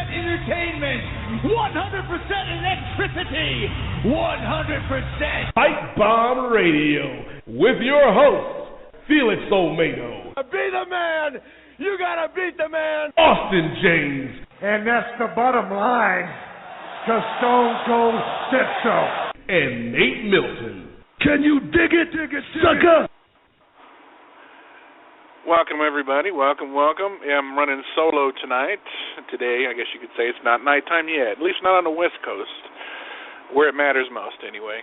entertainment, 100% electricity, 100% Pipebomb Radio with your host, Felix Olmedo. Be the man! You gotta beat the man! Austin James. And that's the bottom line, 'cause Stone Cold said so. And Nate Milton. Can you dig it, sucker? Welcome, everybody. Welcome. I'm running solo tonight. Today, I guess you could say it's not nighttime yet, at least not on the West Coast, where it matters most anyway.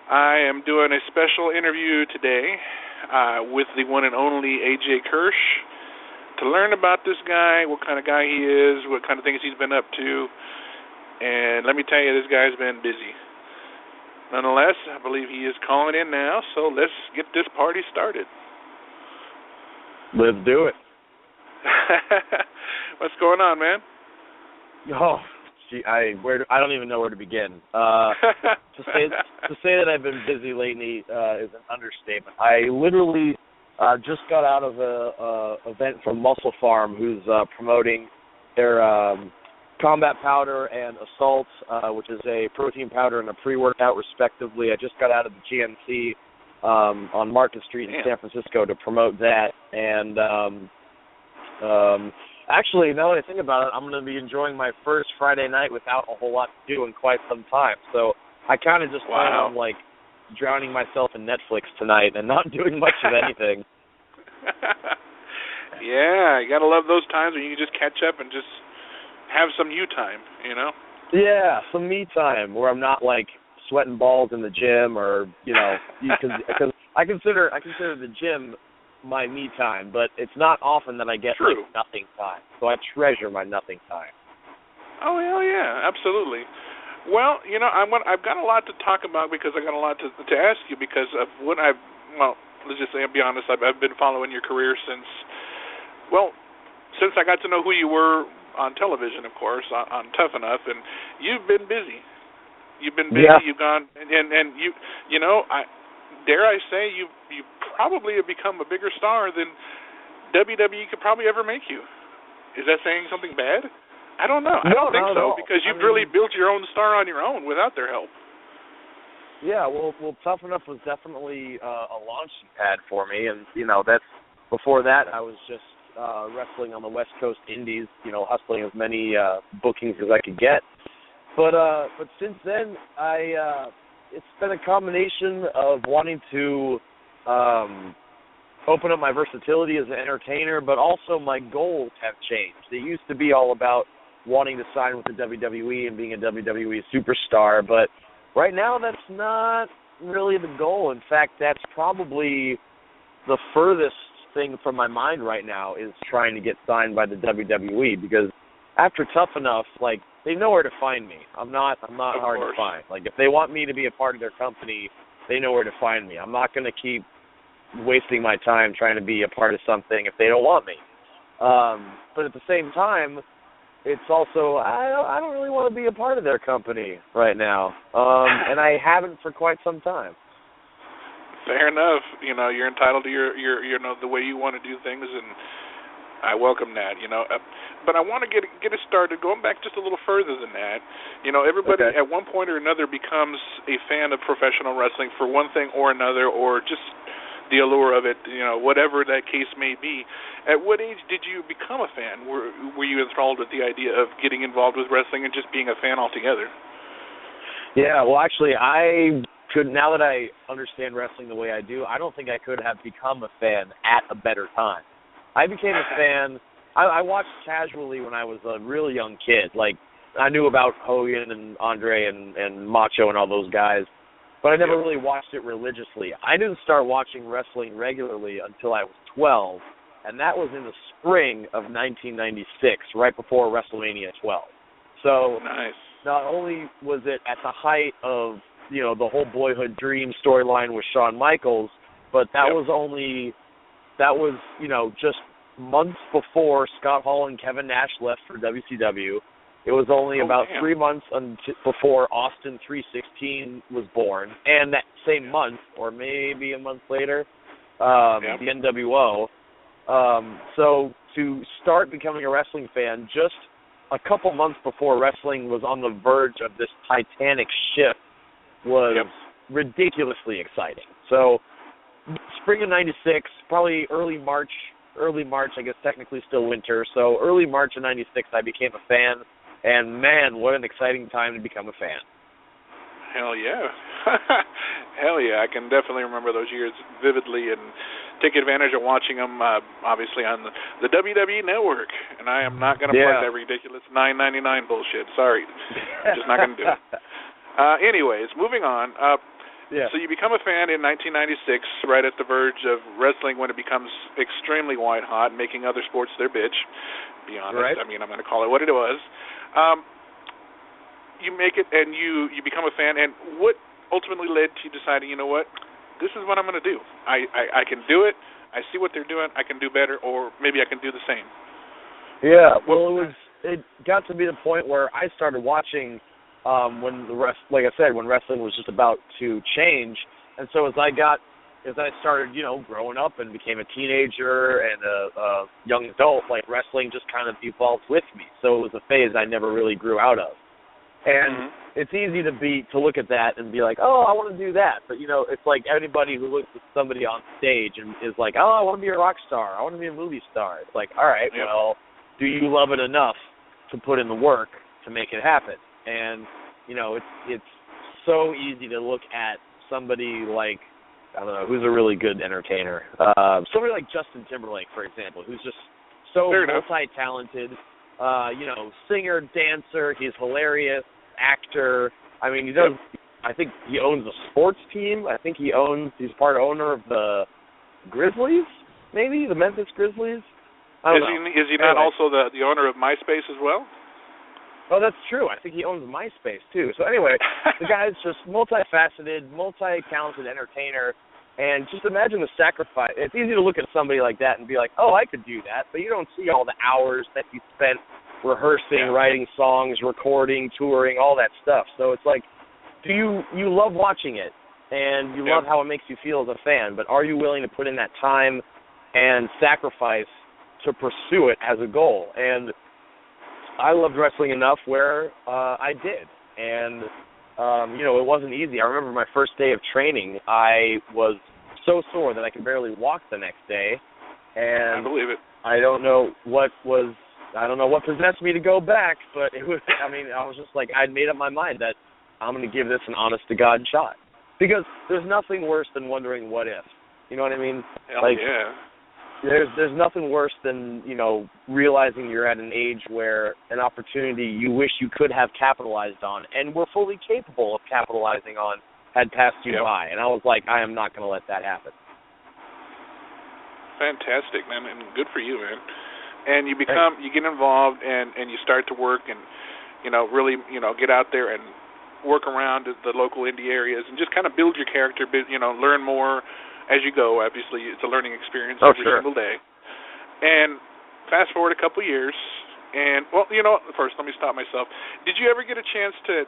I am doing a special interview today with the one and only AJ Kirsch to learn about this guy, what kind of guy he is, what kind of things he's been up to. And let me tell you, this guy's been busy. Nonetheless, I believe he is calling in now, so let's get this party started. Let's do it. What's going on, man? Oh, gee, I don't even know where to begin. To say that I've been busy lately is an understatement. I literally just got out of a event from Muscle Farm, who's promoting their Combat Powder and Assault, which is a protein powder and a pre-workout, respectively. I just got out of the GNC on Market Street in San Francisco to promote that. And actually, now that I think about it, I'm going to be enjoying my first Friday night without a whole lot to do in quite some time. So I kind of just plan on, like, drowning myself in Netflix tonight and not doing much of anything. Yeah, you got to love those times when you can just catch up and just have some you time, you know? Yeah, some me time where I'm not, like, sweating balls in the gym, or because I consider the gym my me time, but it's not often that I get like nothing time. So I treasure my nothing time. Oh hell yeah, absolutely. Well, I've got a lot to talk about because I got a lot to ask you because of what let's just say, I'll be honest, I've been following your career since I got to know who you were on television, of course, on Tough Enough, and you've been busy. You've been busy. Yeah. You've gone, and I dare I say you probably have become a bigger star than WWE could probably ever make you. Is that saying something bad? I don't know. I don't think so because you've really built your own star on your own without their help. Yeah, well, Tough Enough was definitely a launching pad for me, and that's before that I was just wrestling on the West Coast Indies, hustling as many bookings as I could get. But since then, it's been a combination of wanting to open up my versatility as an entertainer, but also my goals have changed. It used to be all about wanting to sign with the WWE and being a WWE superstar, but right now that's not really the goal. In fact, that's probably the furthest thing from my mind right now is trying to get signed by the WWE, because after Tough Enough, like, they know where to find me. I'm not hard to find. Like, if they want me to be a part of their company, they know where to find me. I'm not going to keep wasting my time trying to be a part of something if they don't want me. But at the same time, it's also, I don't really want to be a part of their company right now. And I haven't for quite some time. Fair enough. You're entitled to your the way you want to do things, and I welcome that, But I want to get it started, going back just a little further than that. Everybody at one point or another becomes a fan of professional wrestling for one thing or another, or just the allure of it, whatever that case may be. At what age did you become a fan? Were you enthralled with the idea of getting involved with wrestling and just being a fan altogether? Yeah, well, actually, now that I understand wrestling the way I do, I don't think I could have become a fan at a better time. I became a fan. I watched casually when I was a real young kid. Like, I knew about Hogan and Andre and Macho and all those guys, but I never really watched it religiously. I didn't start watching wrestling regularly until I was 12, and that was in the spring of 1996, right before WrestleMania 12. So not only was it at the height of, the whole boyhood dream storyline with Shawn Michaels, but that was just months before Scott Hall and Kevin Nash left for WCW. It was only about 3 months before Austin 316 was born, and that same month, or maybe a month later, the NWO. So to start becoming a wrestling fan just a couple months before wrestling was on the verge of this titanic shift was ridiculously exciting. So spring of 96, probably early March, I guess technically still winter. So early March of 96, I became a fan. And, man, what an exciting time to become a fan. Hell yeah. Hell yeah. I can definitely remember those years vividly and take advantage of watching them, obviously, on the WWE Network. And I am not going to plug that ridiculous $9.99 bullshit. Sorry. I'm just not going to do it. Anyways, moving on. So you become a fan in 1996, right at the verge of wrestling when it becomes extremely white hot, making other sports their bitch. Be honest. Right. I mean, I'm going to call it what it was. You make it and you become a fan, and what ultimately led to you deciding, you know what, this is what I'm going to do. I can do it. I see what they're doing. I can do better, or maybe I can do the same. Yeah, well, it got to be the point where I started watching when like I said, when wrestling was just about to change, and so as I started, growing up and became a teenager and a young adult, like wrestling just kind of evolved with me. So it was a phase I never really grew out of. And it's easy to look at that and be like, oh, I want to do that. But, it's like anybody who looks at somebody on stage and is like, oh, I want to be a rock star. I want to be a movie star. It's like, all right, well, do you love it enough to put in the work to make it happen? And, it's so easy to look at somebody like, I don't know, who's a really good entertainer. Somebody like Justin Timberlake, for example, who's just so multi-talented. Singer, dancer, he's hilarious, actor. I mean, he does. I think he owns a sports team. I think he's part owner of the Grizzlies, maybe the Memphis Grizzlies. I don't know. Is he not also the owner of MySpace as well? Oh, that's true. I think he owns MySpace too. So anyway, the guy's just multifaceted, multi-talented entertainer. And just imagine the sacrifice. It's easy to look at somebody like that and be like, oh, I could do that. But you don't see all the hours that he spent rehearsing, writing songs, recording, touring, all that stuff. So it's like, you love watching it, and you love how it makes you feel as a fan, but are you willing to put in that time and sacrifice to pursue it as a goal? And I loved wrestling enough where I did. And it wasn't easy. I remember my first day of training, I was so sore that I could barely walk the next day. And I believe it. I don't know what possessed me to go back, but it was, I was just like, I'd made up my mind that I'm going to give this an honest-to-God shot. Because there's nothing worse than wondering what if. You know what I mean? Hell yeah. There's nothing worse than, realizing you're at an age where an opportunity you wish you could have capitalized on and were fully capable of capitalizing on had passed you by. And I was like, I am not going to let that happen. Fantastic, man, and good for you, man. And you get involved and you start to work and, really, get out there and work around the local indie areas and just kind of build your character, learn more as you go. Obviously, it's a learning experience every single day. And fast forward a couple years, and, first let me stop myself. Did you ever get a chance to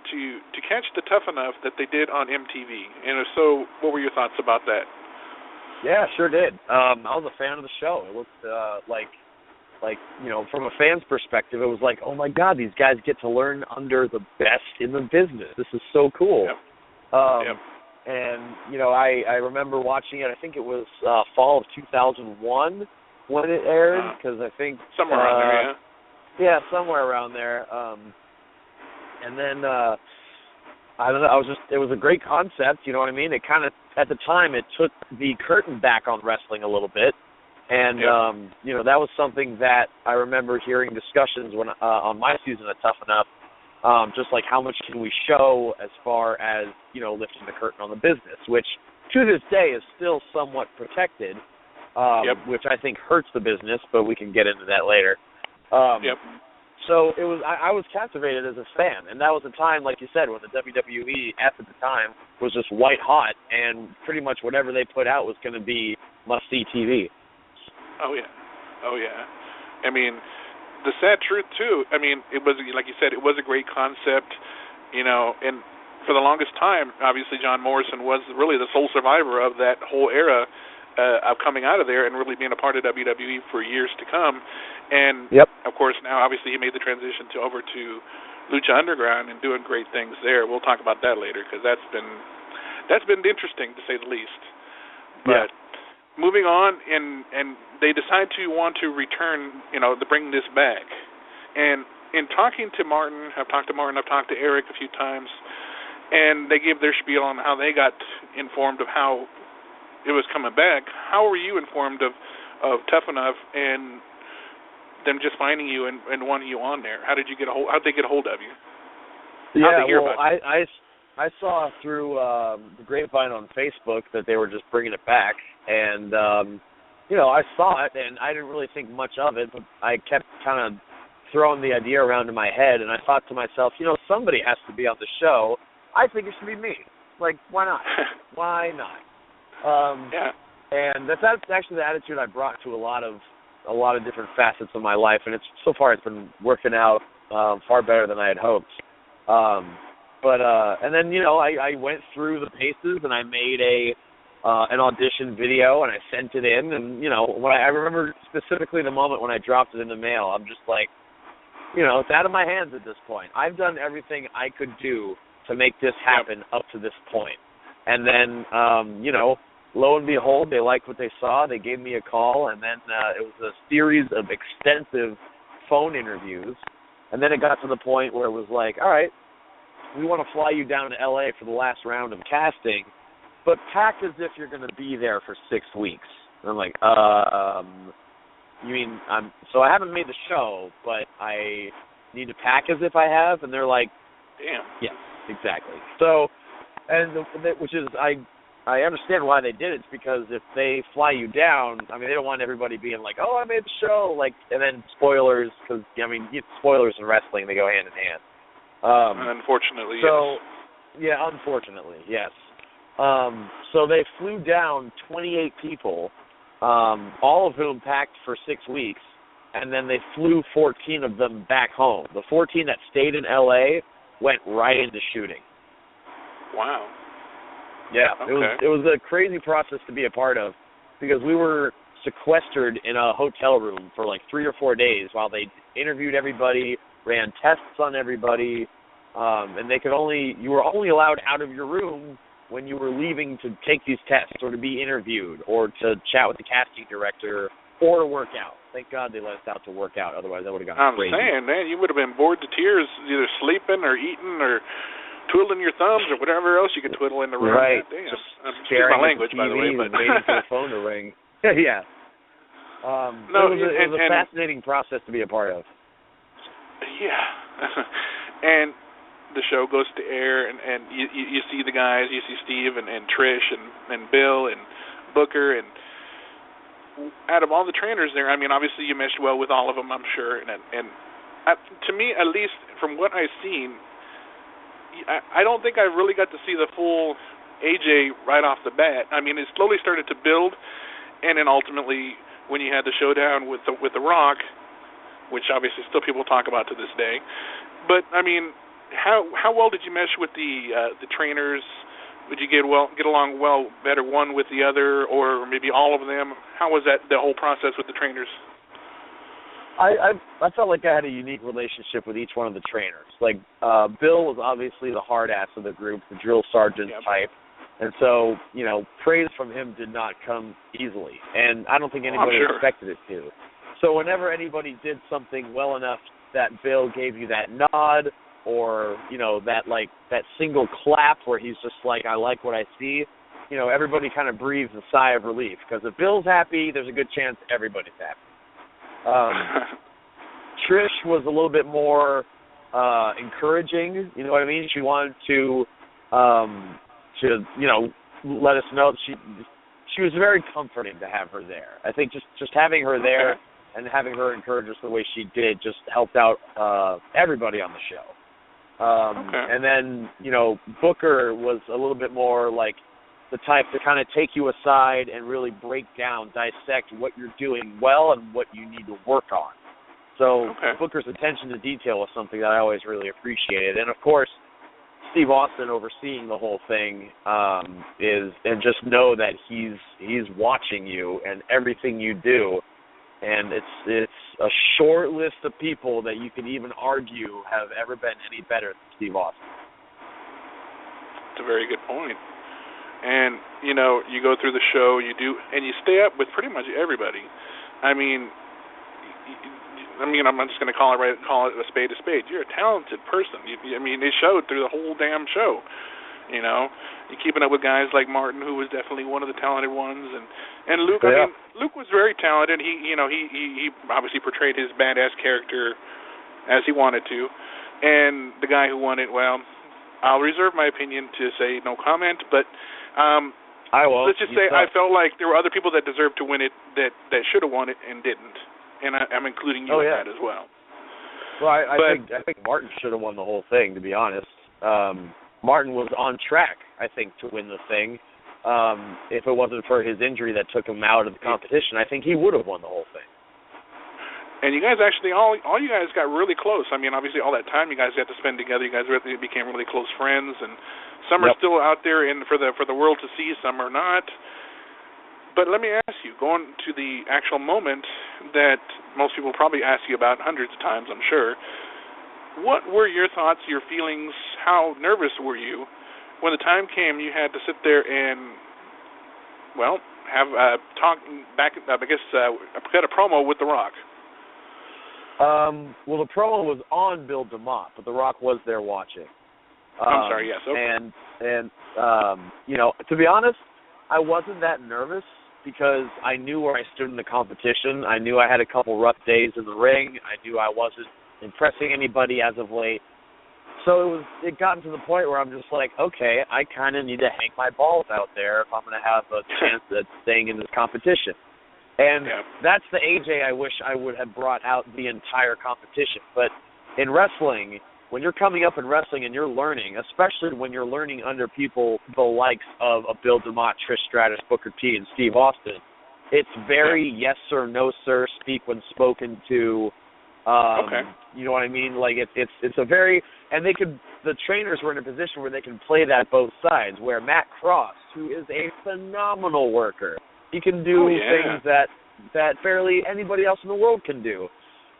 catch the Tough Enough that they did on MTV? And if so, what were your thoughts about that? Yeah, sure did. I was a fan of the show. It looked from a fan's perspective, it was like, oh my God, these guys get to learn under the best in the business. This is so cool. And, I remember watching it. I think it was fall of 2001 when it aired, because I think somewhere around there, yeah, somewhere around there. And then I don't know. It was a great concept. You know what I mean? It kind of, at the time, it took the curtain back on wrestling a little bit. And, that was something that I remember hearing discussions when on my season of Tough Enough, just like how much can we show as far as, lifting the curtain on the business, which to this day is still somewhat protected, which I think hurts the business, but we can get into that later. So it was, I was captivated as a fan, and that was a time, like you said, when the WWE at the time was just white hot, and pretty much whatever they put out was going to be must-see TV. Oh, yeah. I mean, the sad truth, too, it was, like you said, it was a great concept, and for the longest time, obviously John Morrison was really the sole survivor of that whole era, of coming out of there and really being a part of WWE for years to come. And, of course, now obviously he made the transition over to Lucha Underground and doing great things there. We'll talk about that later because that's been interesting, to say the least. But moving on, and they decide to want to return, to bring this back. And in talking to Martin, I've talked to Eric a few times, and they gave their spiel on how they got informed of how it was coming back. How were you informed of Tough Enough and them just finding you and wanting you on there? How'd they get a hold of you? How'd they hear about you? I saw through the grapevine on Facebook that they were just bringing it back, and I saw it, and I didn't really think much of it, but I kept kind of throwing the idea around in my head, and I thought to myself, somebody has to be on the show. I think it should be me. Like, why not? Why not? And that's actually the attitude I brought to a lot of different facets of my life, and so far it's been working out far better than I had hoped. And then I went through the paces and I made an audition video and I sent it in, and when I remember specifically the moment when I dropped it in the mail, I'm just like, it's out of my hands at this point. I've done everything I could do to make this happen up to this point. And then, lo and behold, they liked what they saw. They gave me a call, and then it was a series of extensive phone interviews. And then it got to the point where it was like, all right, we want to fly you down to L.A. for the last round of casting, but pack as if you're going to be there for 6 weeks. And I'm like, you mean so I haven't made the show, but I need to pack as if I have? And they're like, damn. Yes, exactly. So, which is, I understand why they did it. It's because if they fly you down, they don't want everybody being like, oh, I made the show, and then spoilers, because, spoilers in wrestling, they go hand in hand. Unfortunately, yes. Yeah, unfortunately, yes. So they flew down 28 people, all of whom packed for 6 weeks, and then they flew 14 of them back home. The 14 that stayed in L.A. went right into shooting. Wow. Yeah, okay. It was a crazy process to be a part of, because we were sequestered in a hotel room for like 3 or 4 days while they interviewed everybody, ran tests on everybody, and you were only allowed out of your room when you were leaving to take these tests or to be interviewed or to chat with the casting director or to work out. Thank God they let us out to work out, otherwise I would have gone crazy. I'm saying, man, you would have been bored to tears either sleeping or eating or twiddling your thumbs or whatever else you could twiddle in the room. Right. Just staring my language, at the TV by the way, but waiting for the phone to ring. Yeah. It was a fascinating process to be a part of. Yeah. And the show goes to air, and you see the guys, you see Steve and Trish and Bill and Booker, and out of all the trainers there, obviously you meshed well with all of them, I'm sure, and to me, at least from what I've seen, I don't think I really got to see the full AJ right off the bat. It slowly started to build, and then ultimately when you had the showdown with the Rock, which obviously still people talk about to this day. But how well did you mesh with the trainers? Would you get along well, better one with the other, or maybe all of them? How was that the whole process with the trainers? I felt like I had a unique relationship with each one of the trainers. Like Bill was obviously the hard ass of the group, the drill sergeant type, and so praise from him did not come easily, and I don't think anybody expected it to. So whenever anybody did something well enough that Bill gave you that nod, or that single clap where he's just like, I like what I see, everybody kind of breathes a sigh of relief, because if Bill's happy, there's a good chance everybody's happy. Trish was a little bit more encouraging, you know what I mean? She wanted to let us know that she was very comforting to have her there. I think just having her there and having her encourage us the way she did just helped out everybody on the show. And then, Booker was a little bit more like the type to kind of take you aside and really break down, dissect what you're doing well and what you need to work on. So Booker's attention to detail was something that I always really appreciated. And, of course, Steve Austin overseeing the whole thing and just know that he's watching you and everything you do, and it's a short list of people that you could even argue have ever been any better than Steve Austin. It's a very good point. And you know, you go through the show, you do, and you stay up with pretty much everybody. I mean, I'm just going to call it a spade a spade. You're a talented person. I mean, it showed through the whole damn show. You know, you're keeping up with guys like Martin, who was definitely one of the talented ones, and Luke. Yeah. I mean, Luke was very talented. He obviously portrayed his badass character as he wanted to, and the guy who won it, well, I'll reserve my opinion to say no comment, but I won't. Let's just say I felt like there were other people that deserved to win it that should have won it and didn't. And I'm including you in that as well. Well, I think Martin should have won the whole thing, to be honest. Martin was on track, I think, to win the thing. If it wasn't for his injury that took him out of the competition, I think he would have won the whole thing. And you guys actually, all you guys got really close. I mean, obviously, all that time you guys had to spend together, you guys really became really close friends. And some are still out there for the world to see, some are not. But let me ask you, going to the actual moment that most people probably ask you about hundreds of times, I'm sure, what were your thoughts, your feelings, how nervous were you when the time came you had to sit there and, well, have talk back, I guess, cut a promo with The Rock? Well, the promo was on Bill DeMott, but The Rock was there watching. I'm sorry, yes. Okay. And you know, to be honest, I wasn't that nervous because I knew where I stood in the competition. I knew I had a couple rough days in the ring. I knew I wasn't impressing anybody as of late. So it gotten to the point where I'm just like, okay, I kind of need to hang my balls out there if I'm going to have a chance at staying in this competition. And that's the AJ I wish I would have brought out the entire competition. But in wrestling, when you're coming up in wrestling and you're learning, especially when you're learning under people the likes of Bill DeMott, Trish Stratus, Booker T, and Steve Austin, it's very yes sir, no sir, speak when spoken to. You know what I mean? Like it's a very, and the trainers were in a position where they can play that both sides. Where Matt Cross, who is a phenomenal worker, he can do things that barely anybody else in the world can do.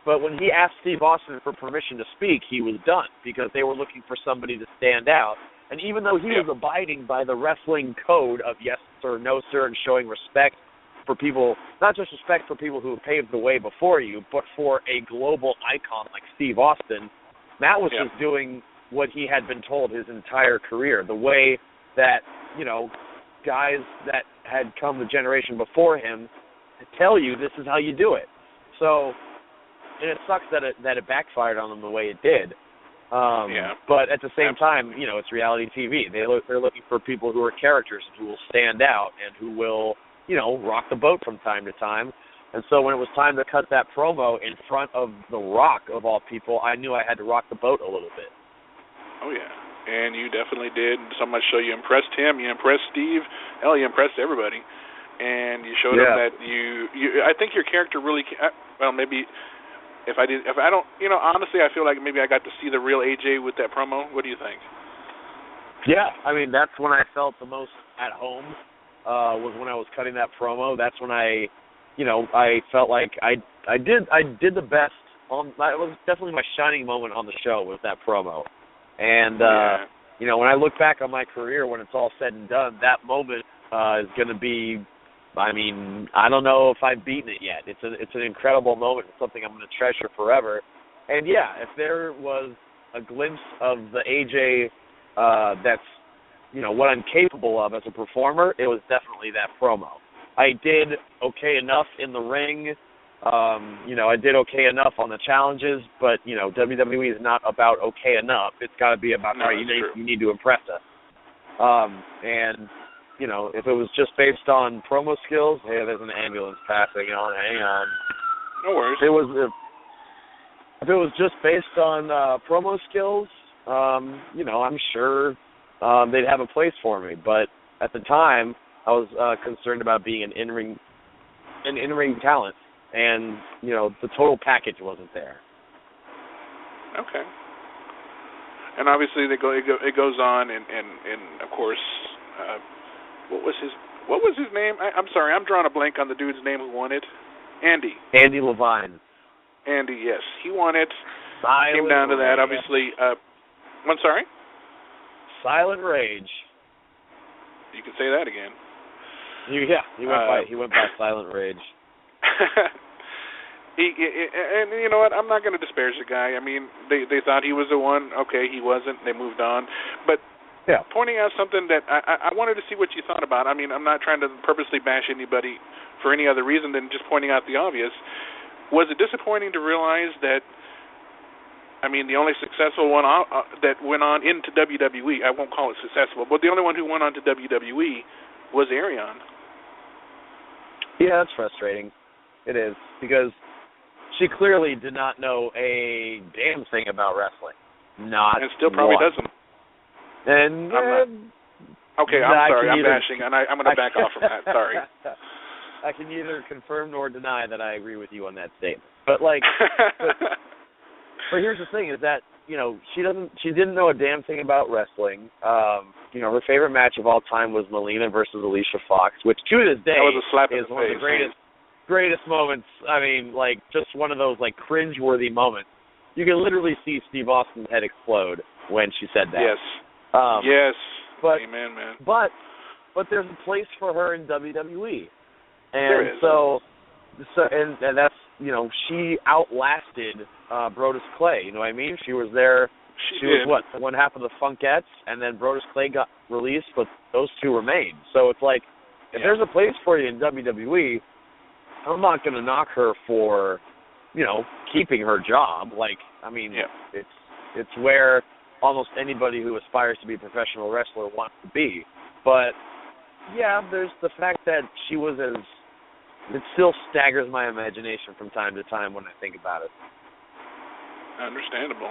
But when he asked Steve Austin for permission to speak, he was done because they were looking for somebody to stand out. And even though he was abiding by the wrestling code of yes sir, no sir, and showing respect for people, not just respect for people who have paved the way before you, but for a global icon like Steve Austin, Matt was just doing what he had been told his entire career, the way that, you know, guys that had come the generation before him tell you this is how you do it. So, and it sucks that it backfired on them the way it did. But at the same time, you know, it's reality TV. They're looking for people who are characters and who will stand out and who will, you know, rock the boat from time to time. And so when it was time to cut that promo in front of The Rock, of all people, I knew I had to rock the boat a little bit. Oh, yeah. And you definitely did. So much so you impressed him, you impressed Steve, hell, you impressed everybody. And you showed him that you I think your character really, well, maybe if I don't, you know, honestly, I feel like maybe I got to see the real AJ with that promo. What do you think? Yeah, I mean, that's when I felt the most at home, was when I was cutting that promo. That's when I felt like I did the best. It was definitely my shining moment on the show with that promo. And, you know, when I look back on my career, when it's all said and done, that moment is going to be, I mean, I don't know if I've beaten it yet. It's an incredible moment. It's something I'm going to treasure forever. And, yeah, if there was a glimpse of the AJ that's, you know, what I'm capable of as a performer, it was definitely that promo. I did okay enough in the ring. You know, I did okay enough on the challenges, but, you know, WWE is not about okay enough. It's got to be about, all right, you need to impress us. And, you know, if it was just based on promo skills, hey, there's an ambulance passing on, hang on. No worries. If it was just based on promo skills, you know, I'm sure they'd have a place for me. But at the time, I was concerned about being an in-ring talent. And, you know, the total package wasn't there. Okay. And obviously it goes on, and of course, what was his name? I'm sorry, I'm drawing a blank on the dude's name who won it. Andy Levine. Andy, yes, he won it. Silent Came down to that, Rage. obviously. I'm sorry. Silent Rage. You can say that again. He went by Silent Rage. And you know what? I'm not going to disparage the guy. I mean, they thought he was the one. Okay, he wasn't. They moved on. But pointing out something that I wanted to see what you thought about. I mean, I'm not trying to purposely bash anybody for any other reason than just pointing out the obvious. Was it disappointing to realize that, I mean, the only successful one that went on into WWE, I won't call it successful, but the only one who went on to WWE was Arion? Yeah, that's frustrating. It is, because she clearly did not know a damn thing about wrestling. And still probably doesn't. And I'm sorry, I'm bashing, and I'm going to back off from that. Sorry. I can neither confirm nor deny that I agree with you on that statement. But but here's the thing: is that she didn't know a damn thing about wrestling. Her favorite match of all time was Melina versus Alicia Fox, which to this day was a slap is one of the greatest moments. I mean, just one of those cringe-worthy moments. You can literally see Steve Austin's head explode when she said that. Yes. Yes. Amen, man. But there's a place for her in WWE. And there is. So that's, she outlasted Brodus Clay. You know what I mean? She was there. She was one half of the Funkettes, and then Brodus Clay got released, but those two remained. So it's like, if there's a place for you in WWE, I'm not going to knock her for, keeping her job. It's where almost anybody who aspires to be a professional wrestler wants to be. But there's the fact that she was it still staggers my imagination from time to time when I think about it. Understandable.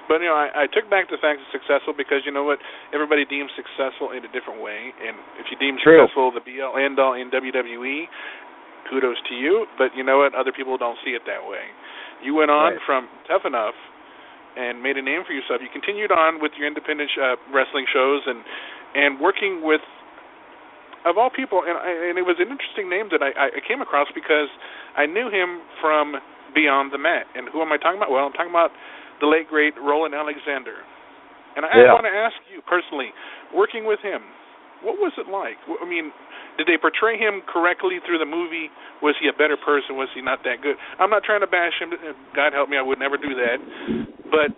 But, I took back the fact it's successful because, you know what, everybody deems successful in a different way. And if you deem successful the be-all, end-all in WWE, kudos to you. But you know what, other people don't see it that way. You went on from Tough Enough and made a name for yourself. You continued on with your independent wrestling shows and working with, of all people, and it was an interesting name that I came across because I knew him from Beyond the Mat. And who am I talking about? Well, I'm talking about the late, great Roland Alexander. And I want to ask you personally, working with him, what was it like? I mean, did they portray him correctly through the movie? Was he a better person? Was he not that good? I'm not trying to bash him. God help me, I would never do that. But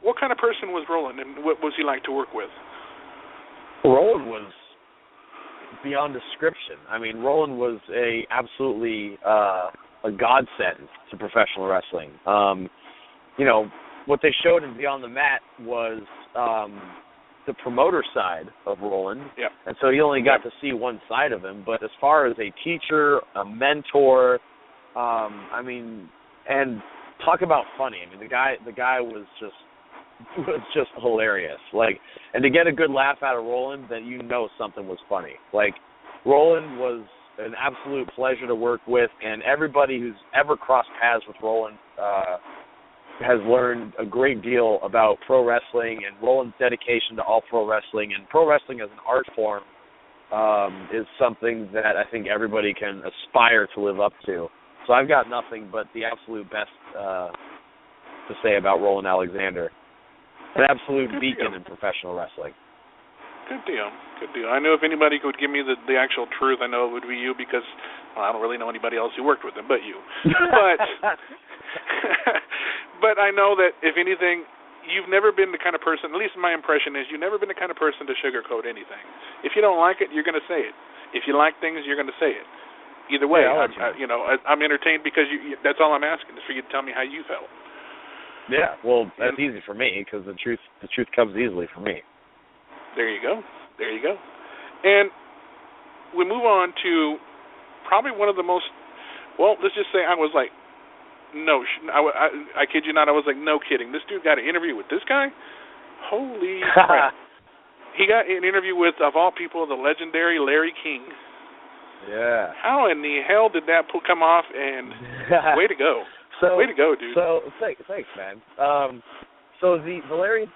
what kind of person was Roland, and what was he like to work with? Roland was beyond description. I mean, Roland was absolutely a godsend to professional wrestling. What they showed in Beyond the Mat was the promoter side of Roland, and so you only got to see one side of him. But as far as a teacher, a mentor, and talk about funny. I mean, the guy was just hilarious. And to get a good laugh out of Roland, then something was funny. Roland was an absolute pleasure to work with, and everybody who's ever crossed paths with Roland has learned a great deal about pro wrestling and Roland's dedication to all pro wrestling. And pro wrestling as an art form is something that I think everybody can aspire to live up to. So I've got nothing but the absolute best to say about Roland Alexander. An absolute beacon in professional wrestling. Good deal. I know if anybody could give me the actual truth, I know it would be you because I don't really know anybody else who worked with him but you. But I know that, if anything, you've never been the kind of person, at least my impression is, you've never been the kind of person to sugarcoat anything. If you don't like it, you're going to say it. If you like things, you're going to say it. Either way, I'm entertained because that's all I'm asking is for you to tell me how you felt. Yeah, well, that's easy for me because the truth comes easily for me. There you go. And we move on to probably one of the most, let's just say I was like, I kid you not, I was like, no kidding. This dude got an interview with this guy? Holy crap. He got an interview with, of all people, the legendary Larry King. Yeah. How in the hell did that come off? And way to go. Way to go, dude. So, thanks, man. So the Larry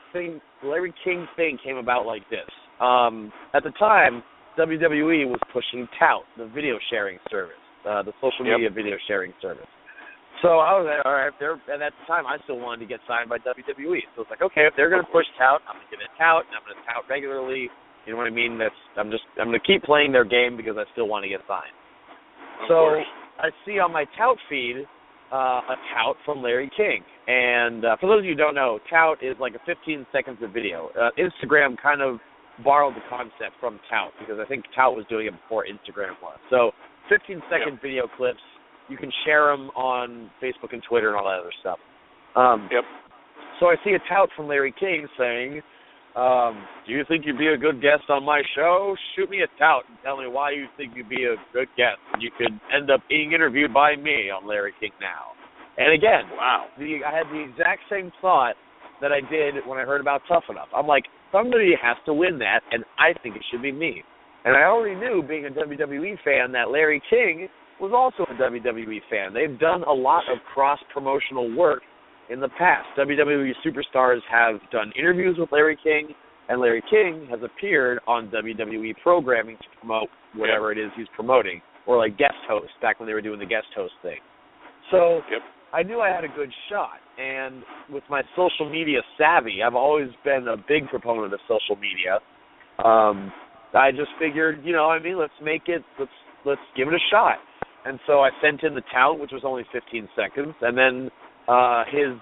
King thing came about like this. At the time, WWE was pushing Tout, the video sharing service, the social media video sharing service. So I was like, all right, and at the time I still wanted to get signed by WWE. So it's like, okay, if they're going to push Tout, I'm going to give it Tout, and I'm going to tout regularly. You know what I mean? I'm going to keep playing their game because I still want to get signed. So I see on my Tout feed a Tout from Larry King. And for those of you who don't know, Tout is like a 15 seconds of video. Instagram kind of borrowed the concept from Tout because I think Tout was doing it before Instagram was. So 15-second video clips. You can share them on Facebook and Twitter and all that other stuff. So I see a Tout from Larry King saying, do you think you'd be a good guest on my show? Shoot me a Tout and tell me why you think you'd be a good guest. And you could end up being interviewed by me on Larry King Now. And again, I had the exact same thought that I did when I heard about Tough Enough. I'm like, somebody has to win that, and I think it should be me. And I already knew, being a WWE fan, that Larry King was also a WWE fan. They've done a lot of cross-promotional work in the past. WWE superstars have done interviews with Larry King, and Larry King has appeared on WWE programming to promote whatever it is he's promoting, or like guest host, back when they were doing the guest host thing. So I knew I had a good shot, and with my social media savvy, I've always been a big proponent of social media. I just figured, let's make it, let's give it a shot. And so I sent in the tout, which was only 15 seconds, and then his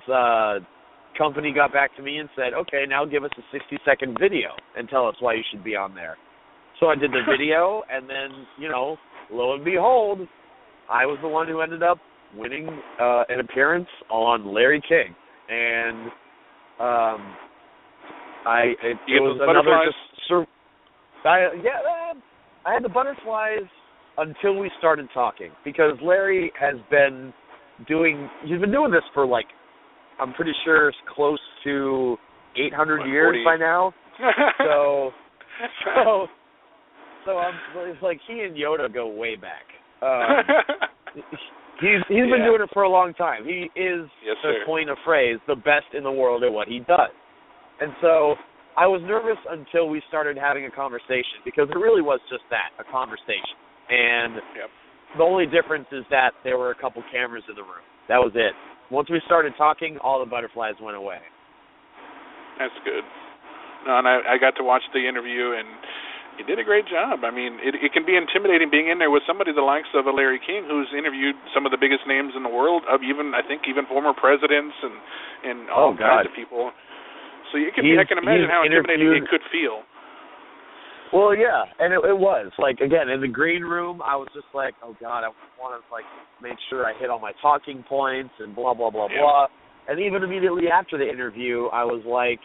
company got back to me and said, okay, now give us a 60-second video and tell us why you should be on there. So I did the video, and then, lo and behold, I was the one who ended up winning an appearance on Larry King. And it was another just... I had the butterflies until we started talking, because Larry has been doing this for, like, I'm pretty sure close to 800 years by now. So it's like he and Yoda go way back. He's been doing it for a long time. He is, to coin a phrase, the best in the world at what he does. And so I was nervous until we started having a conversation, because it really was just that, a conversation. And the only difference is that there were a couple cameras in the room. That was it. Once we started talking, all the butterflies went away. That's good. No, and I got to watch the interview, and you did a great job. I mean, it can be intimidating being in there with somebody the likes of a Larry King, who's interviewed some of the biggest names in the world, of even former presidents and all kinds of people. So I can imagine how intimidating it could feel. Well, yeah, and it was. Like, again, in the green room, I was just like, oh, God, I want to, like, make sure I hit all my talking points and blah, blah, blah, blah. And even immediately after the interview, I was like,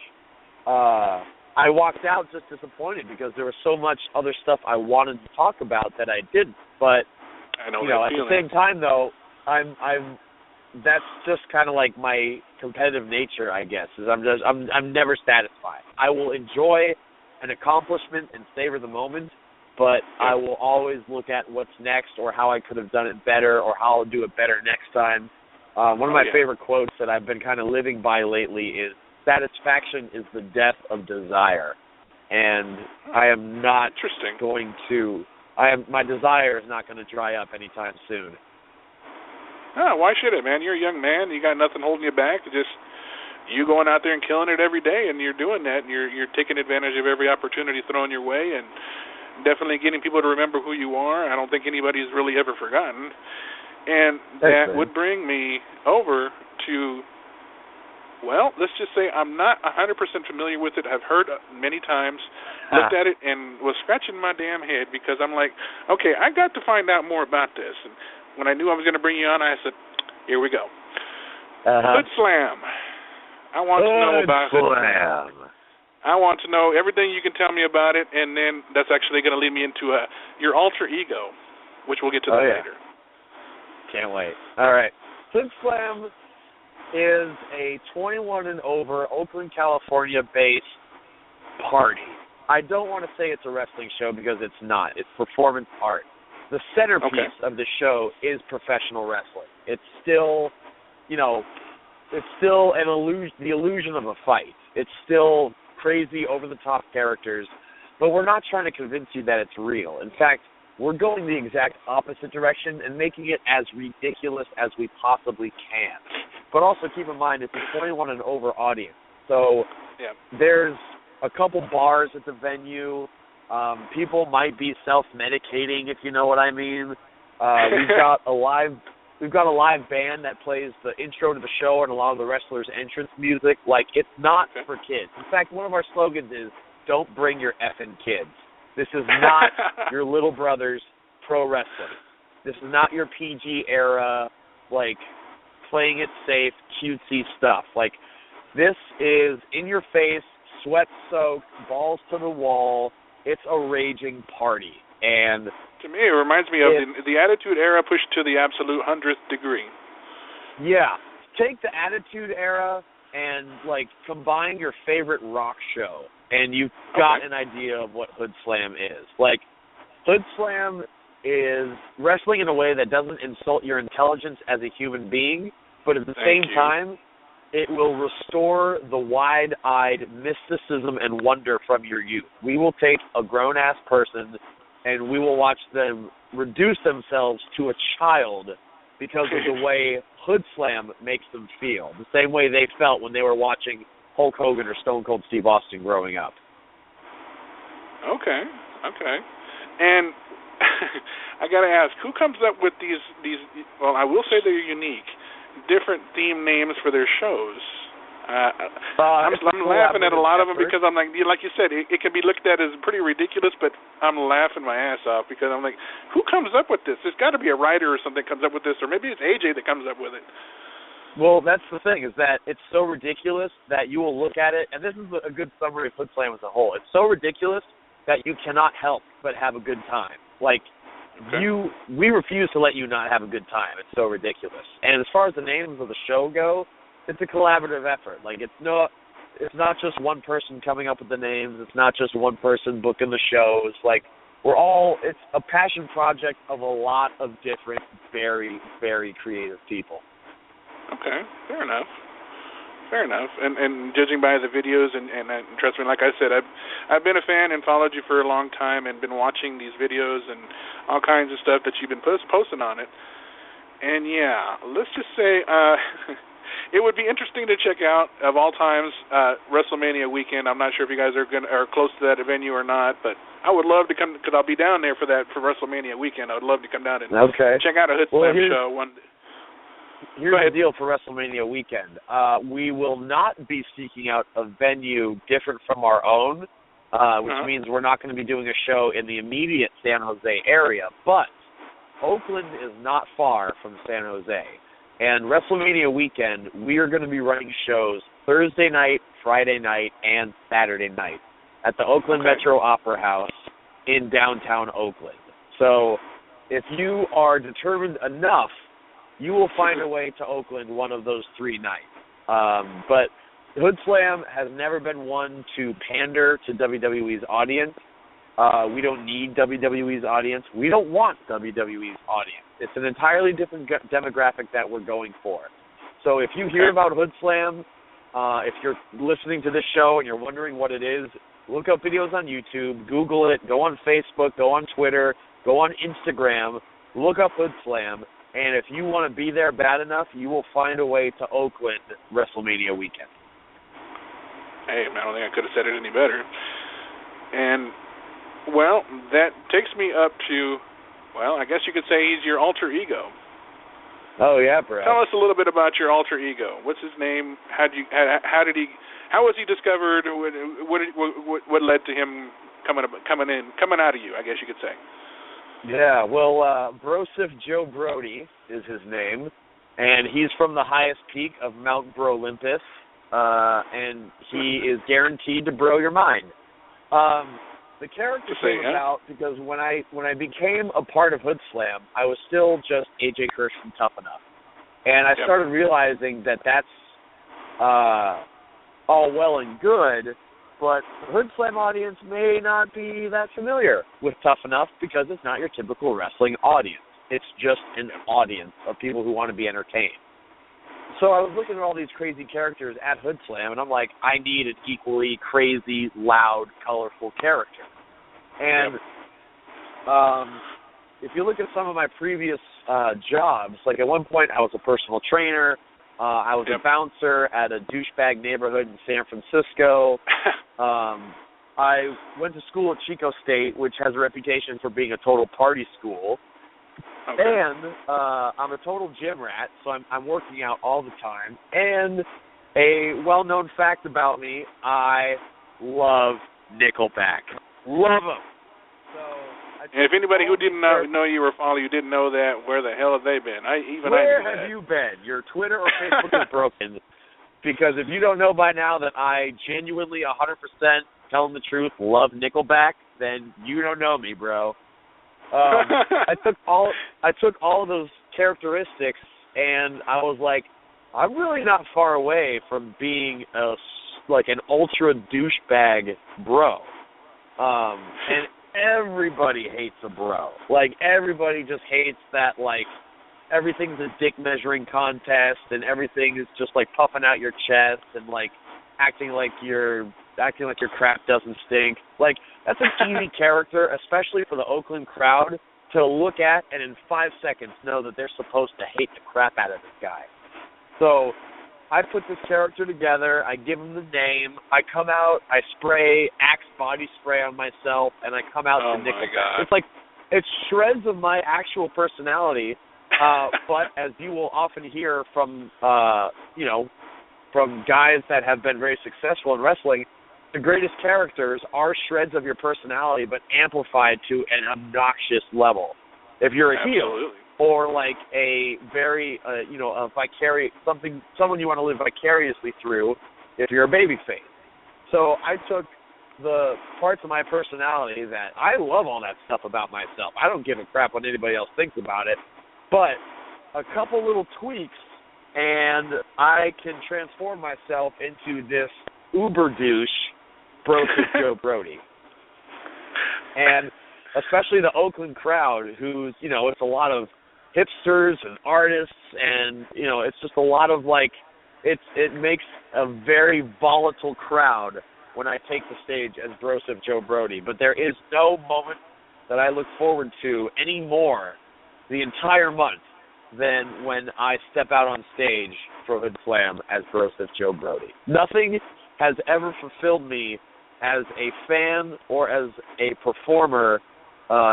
I walked out just disappointed, because there was so much other stuff I wanted to talk about that I didn't. But, at the same time, though, that's just kind of like my competitive nature, I guess, is I'm never satisfied. I will enjoy an accomplishment and savor the moment, but I will always look at what's next, or how I could have done it better, or how I'll do it better next time. One of my favorite quotes that I've been kind of living by lately is, satisfaction is the death of desire. And I am not going to, my desire is not going to dry up anytime soon. Oh, why should it, man? You're a young man. You got nothing holding you back. Just you going out there and killing it every day, and you're doing that, and you're taking advantage of every opportunity thrown your way, and definitely getting people to remember who you are. I don't think anybody's really ever forgotten. And that would bring me over to, well, let's just say I'm not 100% familiar with it. I've heard many times, looked at it, and was scratching my damn head, because I'm like, okay, I got to find out more about this. And when I knew I was going to bring you on, I said, here we go. Hood Slam. I want to know about Hood Slam. I want to know everything you can tell me about it, and then that's actually going to lead me into your alter ego, which we'll get to later. Can't wait. All right. Hood Slam is a 21 and over Oakland, California-based party. I don't want to say it's a wrestling show, because it's not. It's performance art. The centerpiece of the show is professional wrestling. It's still, it's still an illusion, the illusion of a fight. It's still crazy, over-the-top characters, but we're not trying to convince you that it's real. In fact, we're going the exact opposite direction and making it as ridiculous as we possibly can. But also keep in mind, it's a 21 and over audience. So there's a couple bars at the venue. People might be self-medicating, if you know what I mean. We've got a live band that plays the intro to the show and a lot of the wrestlers' entrance music. Like, it's not for kids. In fact, one of our slogans is, "Don't bring your effing kids." This is not your little brother's pro wrestling. This is not your PG era, like, playing it safe, cutesy stuff. Like, this is in your face, sweat-soaked, balls to the wall. It's a raging party. And to me, it reminds me of the Attitude Era pushed to the absolute 100th degree. Yeah. Take the Attitude Era and, like, combine your favorite rock show, and you've got an idea of what Hood Slam is. Like, Hood Slam is wrestling in a way that doesn't insult your intelligence as a human being, but at the same time, it will restore the wide-eyed mysticism and wonder from your youth. We will take a grown-ass person and we will watch them reduce themselves to a child because of the way Hood Slam makes them feel, the same way they felt when they were watching Hulk Hogan or Stone Cold Steve Austin growing up. Okay. And I got to ask, who comes up with these, well, I will say they're unique, different theme names for their shows? I'm laughing at a lot of them because I'm like you said, it can be looked at as pretty ridiculous, but I'm laughing my ass off because I'm like, who comes up with this? There's got to be a writer or something that comes up with this, or maybe it's AJ that comes up with it. Well, that's the thing, is that it's so ridiculous that you will look at it, and this is a good summary of Hood Slam as a whole. It's so ridiculous that you cannot help but have a good time. Like, we refuse to let you not have a good time. It's so ridiculous. And as far as the names of the show go, it's a collaborative effort. Like, it's not just one person coming up with the names. It's not just one person booking the shows. Like, it's a passion project of a lot of different, very, very creative people. Okay, fair enough. And judging by the videos, and trust me, like I said, I've been a fan and followed you for a long time and been watching these videos and all kinds of stuff that you've been posting on it. And yeah, let's just say it would be interesting to check out, of all times, WrestleMania weekend. I'm not sure if you guys are close to that venue or not, but I would love to come, because I'll be down there for WrestleMania weekend. I would love to come down and check out a Hood Slam show one day. Here's the deal for WrestleMania weekend. We will not be seeking out a venue different from our own, which means we're not going to be doing a show in the immediate San Jose area, but Oakland is not far from San Jose. And WrestleMania weekend, we are going to be running shows Thursday night, Friday night, and Saturday night at the Oakland Metro Opera House in downtown Oakland. So if you are determined enough, you will find a way to Oakland one of those 3 nights. But Hood Slam has never been one to pander to WWE's audience. We don't need WWE's audience. We don't want WWE's audience. It's an entirely different demographic that we're going for. So if you hear about Hood Slam, if you're listening to this show and you're wondering what it is, look up videos on YouTube, Google it, go on Facebook, go on Twitter, go on Instagram, look up Hood Slam, and if you want to be there bad enough, you will find a way to Oakland WrestleMania weekend. Hey, man, I don't think I could have said it any better. And, well, that takes me up to, well, I guess you could say he's your alter ego. Oh, yeah, bro. Tell us a little bit about your alter ego. What's his name? How was he discovered? What led to him coming out of you, I guess you could say? Yeah, well, Broseph Joe Brody is his name, and he's from the highest peak of Mount Brolympus, and he is guaranteed to bro your mind. The character came about because when I became a part of Hood Slam, I was still just AJ Kirsch from Tough Enough, and I started realizing that that's all well and good, but the Hood Slam audience may not be that familiar with Tough Enough because it's not your typical wrestling audience. It's just an audience of people who want to be entertained. So I was looking at all these crazy characters at Hood Slam, and I'm like, I need an equally crazy, loud, colorful character. And if you look at some of my previous jobs, like at one point I was a personal trainer, I was a bouncer at a douchebag neighborhood in San Francisco. I went to school at Chico State, which has a reputation for being a total party school. Okay. And I'm a total gym rat, so I'm working out all the time. And a well-known fact about me, I love Nickelback. Love them. And if anybody who didn't know you were following, you didn't know that, where the hell have they been? Where have you been? Your Twitter or Facebook is broken. Because if you don't know by now that I genuinely 100% telling the truth love Nickelback, then you don't know me, bro. I took all of those characteristics, and I was like, I'm really not far away from being an ultra douchebag bro. And everybody hates a bro. Like, everybody just hates that, like, everything's a dick measuring contest and everything is just, like, puffing out your chest and, like, acting like your crap doesn't stink. Like, that's an easy character, especially for the Oakland crowd, to look at and in 5 seconds know that they're supposed to hate the crap out of this guy. So I put this character together, I give him the name, I come out, I spray Axe body spray on myself, and I come out to Nickelback. It's like, it's shreds of my actual personality, but as you will often hear from, from guys that have been very successful in wrestling, the greatest characters are shreds of your personality, but amplified to an obnoxious level. If you're a heel, or like a very, someone you want to live vicariously through, if you're a babyface. So I took the parts of my personality that I love all that stuff about myself. I don't give a crap what anybody else thinks about it, but a couple little tweaks, and I can transform myself into this uber douche, Broseph Joe Brody. And especially the Oakland crowd, who's, it's a lot of hipsters and artists, and, it's just a lot of, like, it makes a very volatile crowd when I take the stage as Broseph Joe Brody. But there is no moment that I look forward to any more the entire month than when I step out on stage for Hood Slam as Broseph Joe Brody. Nothing has ever fulfilled me as a fan or as a performer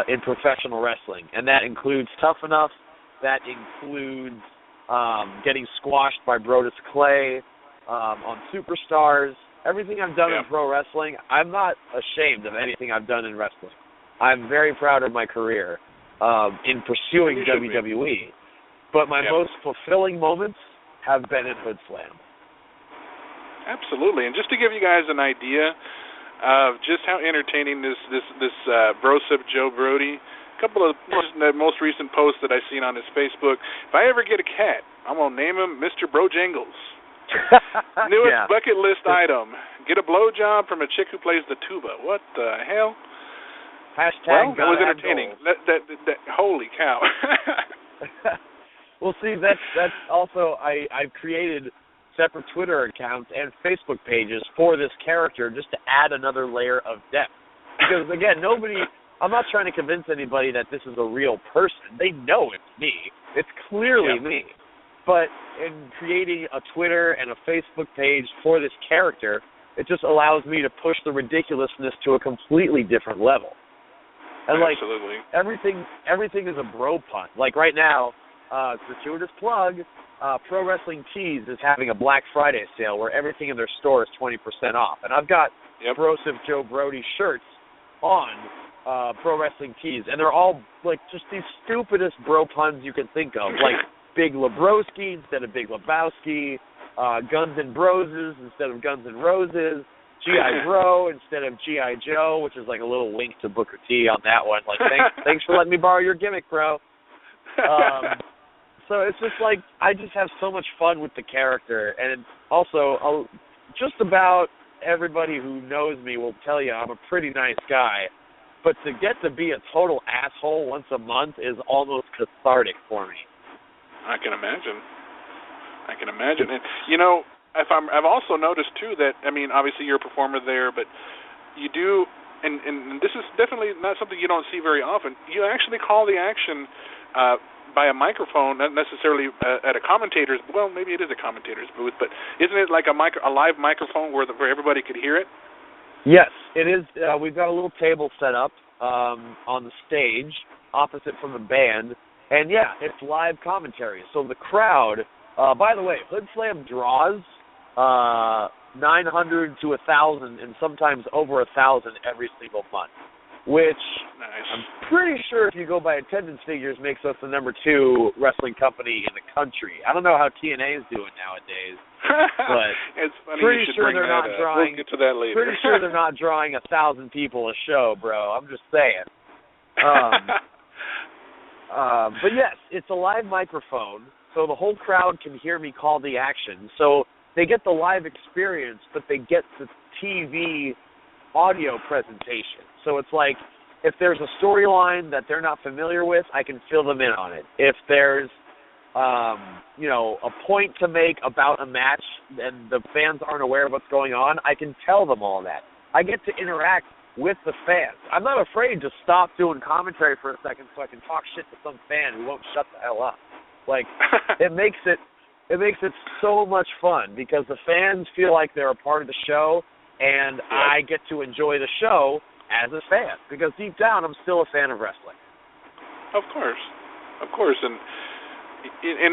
in professional wrestling, and that includes Tough Enough, that includes getting squashed by Brodus Clay on Superstars. Everything I've done in pro wrestling, I'm not ashamed of anything I've done in wrestling. I'm very proud of my career in pursuing WWE, but my most fulfilling moments have been in Hood Slam. Absolutely, and just to give you guys an idea of just how entertaining this Broseph Joe Brody, a couple of the most recent posts that I've seen on his Facebook. If I ever get a cat, I'm gonna name him Mr. Brojangles. Newest bucket list item: get a blowjob from a chick who plays the tuba. What the hell? Hashtag it was entertaining. That holy cow. Well, see, that's also I've created separate Twitter accounts and Facebook pages for this character just to add another layer of depth. Because, again, I'm not trying to convince anybody that this is a real person. They know it's me. It's clearly me. But in creating a Twitter and a Facebook page for this character, it just allows me to push the ridiculousness to a completely different level. And, like, everything is a bro pun. Like, right now, gratuitous plug, Pro Wrestling Tees is having a Black Friday sale where everything in their store is 20% off. And I've got Broseph Joe Brody shirts on Pro Wrestling Tees, and they're all, like, just these stupidest bro puns you can think of, like Big Lebowski instead of Big Lebowski, Guns N' Broses instead of Guns N' Roses, G.I. Bro instead of G.I. Joe, which is like a little wink to Booker T on that one. Like, thanks for letting me borrow your gimmick, bro. So it's just like, I just have so much fun with the character. And also, just about everybody who knows me will tell you I'm a pretty nice guy. But to get to be a total asshole once a month is almost cathartic for me. I can imagine. I can imagine. And, you know, I've also noticed, too, that, I mean, obviously you're a performer there, but you do, and this is definitely not something you don't see very often, you actually call the action by a microphone, not necessarily at a commentator's, well, maybe it is a commentator's booth, but isn't it like a live microphone where everybody could hear it? Yes, it is. We've got a little table set up on the stage opposite from the band, and yeah, it's live commentary. So the crowd, by the way, Hood Slam draws 900 to 1,000 and sometimes over 1,000 every single month, which nice. I'm pretty sure if you go by attendance figures makes us the number 2 wrestling company in the country. I don't know how TNA is doing nowadays, but it's funny pretty you should sure bring they're that not up. drawing. We'll get to that later. Pretty sure they're not drawing 1,000 people a show, bro. I'm just saying. But yes, it's a live microphone, so the whole crowd can hear me call the action. So they get the live experience, but they get the TV audio presentation. So it's like if there's a storyline that they're not familiar with, I can fill them in on it. If there's a point to make about a match and the fans aren't aware of what's going on, I can tell them all that. I get to interact with the fans. I'm not afraid to stop doing commentary for a second so I can talk shit to some fan who won't shut the hell up. Like, it makes it so much fun because the fans feel like they're a part of the show, and I get to enjoy the show as a fan because deep down I'm still a fan of wrestling. Of course. And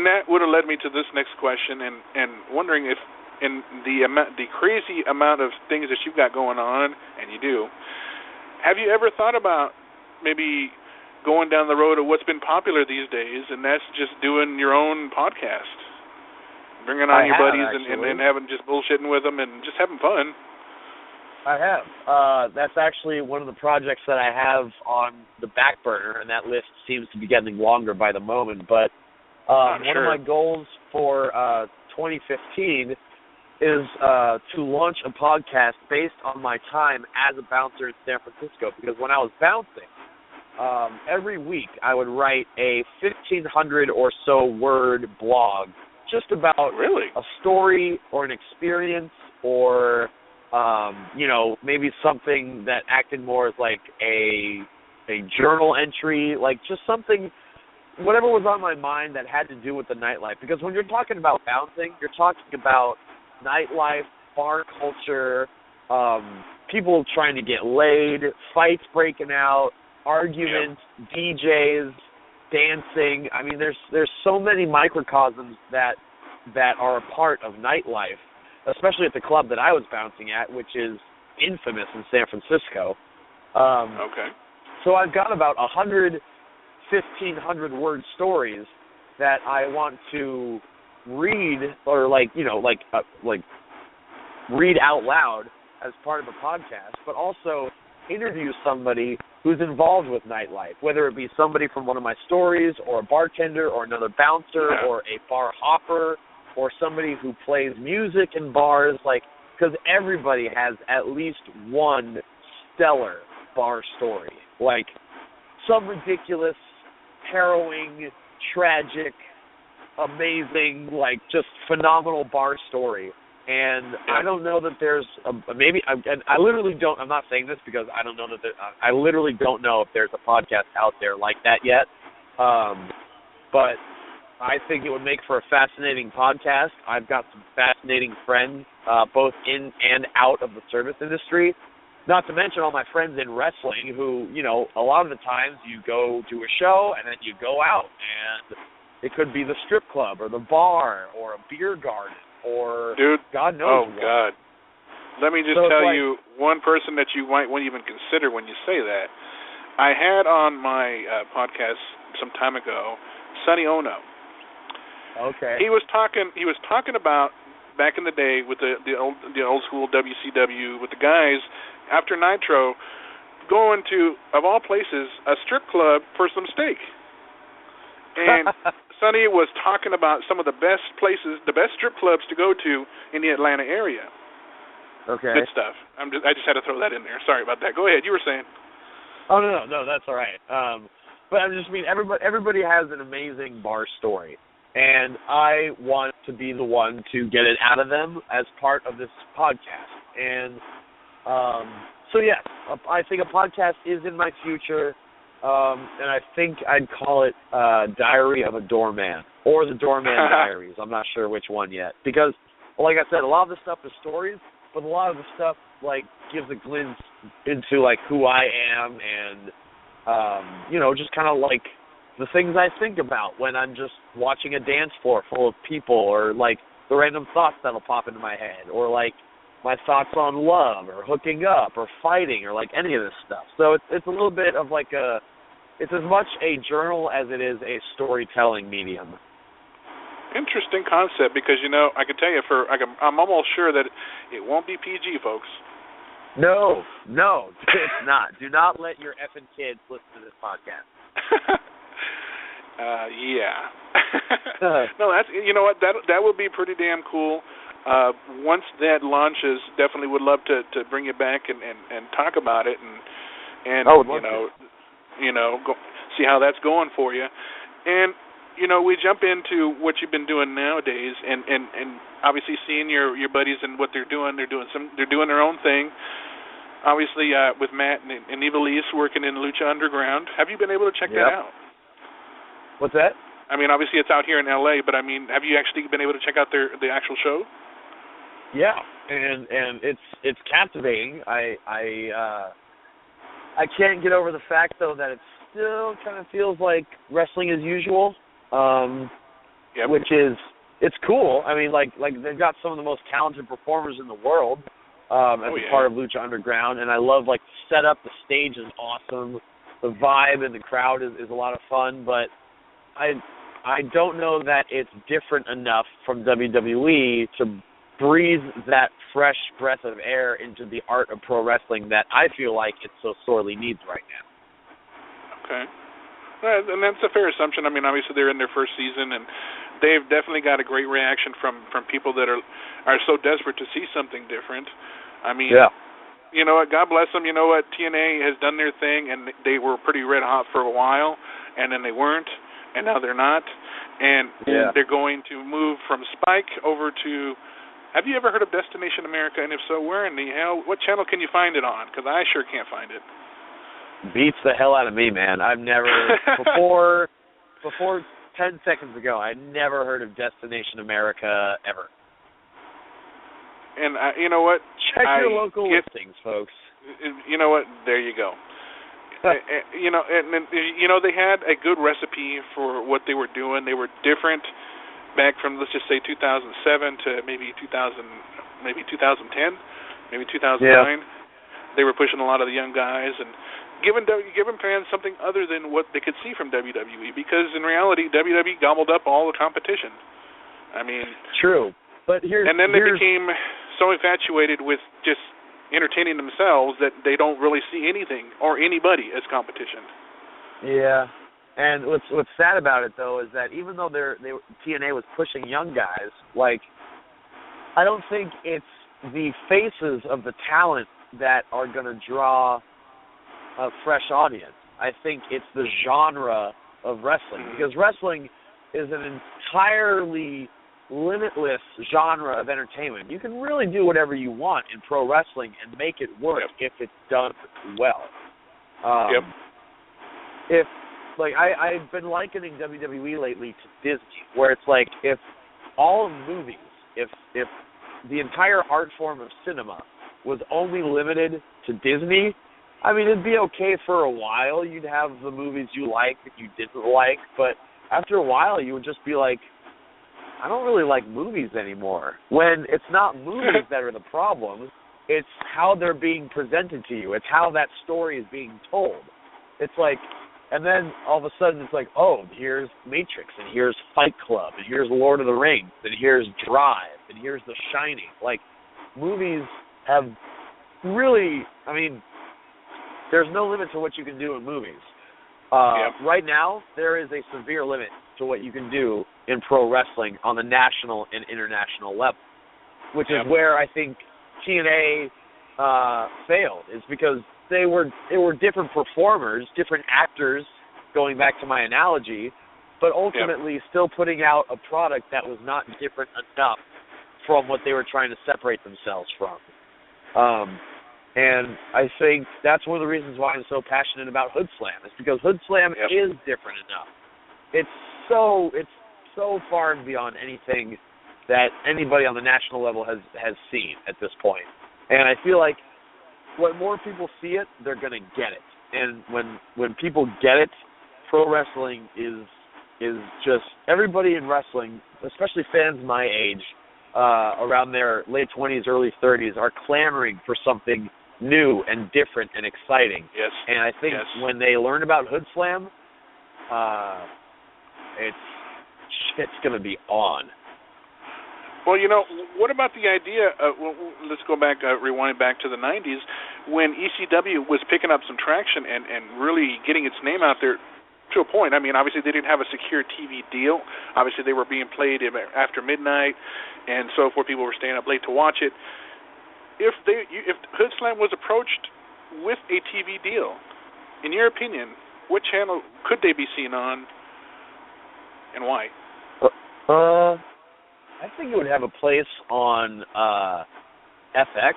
that would have led me to this next question, and wondering if in the crazy amount of things that you've got going on, and you do, have you ever thought about maybe going down the road of what's been popular these days, and that's just doing your own podcast, bringing on your buddies and having just bullshitting with them and just having fun? I have. That's actually one of the projects that I have on the back burner, and that list seems to be getting longer by the moment. But one of my goals for 2015 is to launch a podcast based on my time as a bouncer in San Francisco. Because when I was bouncing, every week I would write a 1,500 or so word blog just about a story or an experience or maybe something that acted more as like a journal entry, like just something, whatever was on my mind that had to do with the nightlife. Because when you're talking about bouncing, you're talking about nightlife, bar culture, people trying to get laid, fights breaking out, arguments, DJs, dancing. I mean, there's so many microcosms that are a part of nightlife, especially at the club that I was bouncing at, which is infamous in San Francisco. So I've got about 1,500 word stories that I want to read or read out loud as part of a podcast, but also interview somebody who's involved with nightlife, whether it be somebody from one of my stories or a bartender or another bouncer or a bar hopper or somebody who plays music in bars, because everybody has at least one stellar bar story, like some ridiculous, harrowing, tragic, amazing, just phenomenal bar story. And I don't know that there's I literally don't. I'm not saying this because I don't know that I literally don't know if there's a podcast out there like that yet. But I think it would make for a fascinating podcast. I've got some fascinating friends, both in and out of the service industry. Not to mention all my friends in wrestling who, a lot of the times you go to a show and then you go out, and it could be the strip club or the bar or a beer garden or God knows what. God. Let me just tell you one person that you might won't even consider when you say that. I had on my podcast some time ago, Sonny Ono. Okay. He was talking about back in the day with the old school WCW with the guys after Nitro going to, of all places, a strip club for some steak. And Sonny was talking about some of the best places, the best strip clubs to go to in the Atlanta area. Okay. Good stuff. I just had to throw that in there. Sorry about that. Go ahead. You were saying. Oh no, that's all right. But I just mean everybody has an amazing bar story, and I want to to be the one to get it out of them as part of this podcast. And so, yes, I think a podcast is in my future, and I think I'd call it Diary of a Doorman or the Doorman Diaries. I'm not sure which one yet because, like I said, a lot of the stuff is stories, but a lot of the stuff, like, gives a glimpse into, like, who I am and, just kind of, like, the things I think about when I'm just watching a dance floor full of people or, like, the random thoughts that'll pop into my head or, like, my thoughts on love or hooking up or fighting or, like, any of this stuff. So it's a little bit of, like, it's as much a journal as it is a storytelling medium. Interesting concept because, I can tell you I'm almost sure that it won't be PG, folks. No, it's not. Do not let your effing kids listen to this podcast. Yeah. No, that's, what, that would be pretty damn cool. Once that launches, definitely would love to bring you back and talk about it and go, see how that's going for you. And we jump into what you've been doing nowadays, and obviously seeing your buddies and what they're doing. They're doing their own thing. Obviously, with Matt and Evilise working in Lucha Underground. Have you been able to check that out? What's that? I mean, obviously it's out here in LA, but I mean, have you actually been able to check out the actual show? Yeah, and it's captivating. I can't get over the fact though that it still kind of feels like wrestling as usual. Which is, it's cool. I mean, like they've got some of the most talented performers in the world as a part of Lucha Underground, and I love, like, the setup. The stage is awesome. The vibe and the crowd is a lot of fun, but I don't know that it's different enough from WWE to breathe that fresh breath of air into the art of pro wrestling that I feel like it so sorely needs right now. Okay. And that's a fair assumption. I mean, obviously they're in their first season, and they've definitely got a great reaction from people that are so desperate to see something different. I mean, you know what? God bless them. You know what? TNA has done their thing, and they were pretty red hot for a while, and then they weren't, and now they're not. And they're going to move from Spike over to. Have you ever heard of Destination America? And if so, where in the hell? What channel can you find it on? Because I sure can't find it. Beats the hell out of me, man. I've never before 10 seconds ago, I never heard of Destination America ever. And you know what? Check your local listings, folks. You know what? There you go. And they had a good recipe for what they were doing. They were different back from, let's just say, 2007 to maybe 2010, maybe 2009. Yeah. They were pushing a lot of the young guys and giving fans something other than what they could see from WWE, because in reality, WWE gobbled up all the competition. I mean, true. But then they became so infatuated with just entertaining themselves that they don't really see anything or anybody as competition. Yeah. And what's sad about it though is that even though TNA was pushing young guys, like, I don't think it's the faces of the talent that are going to draw a fresh audience. I think it's the genre of wrestling, because wrestling is an entirely limitless genre of entertainment. You can really do whatever you want in pro wrestling and make it work if it's done well. If I've been likening WWE lately to Disney, where it's like if all of movies, if the entire art form of cinema was only limited to Disney, I mean, it'd be okay for a while. You'd have the movies you like that you didn't like, but after a while you would just be like, I don't really like movies anymore. When it's not movies that are the problem, it's how they're being presented to you. It's how that story is being told. It's like, and then all of a sudden it's like, oh, here's Matrix, and here's Fight Club, and here's Lord of the Rings, and here's Drive, and here's The Shining. Like, movies have really, I mean, there's no limit to what you can do in movies. Right now, there is a severe limit to what you can do in pro wrestling on the national and international level, which is where I think TNA failed, is because they were different performers, different actors, going back to my analogy, but ultimately still putting out a product that was not different enough from what they were trying to separate themselves from. And I think that's one of the reasons why I'm so passionate about Hood Slam, is because Hood Slam is different enough. It's so far and beyond anything that anybody on the national level has seen at this point. And I feel like when more people see it, they're going to get it. And when people get it, pro wrestling is just, everybody in wrestling, especially fans my age, around their late 20s, early 30s, are clamoring for something new and different and exciting. Yes. And I think when they learn about Hood Slam, it's going to be on. Well, what about the idea let's go back, rewind back to the 90s, when ECW was picking up some traction and really getting its name out there to a point. I mean, obviously they didn't have a secure TV deal. Obviously they were being played after midnight, and so forth. People were staying up late to watch it. If Hood Slam was approached with a TV deal, in your opinion, what channel could they be seen on, and why? I think it would have a place on FX.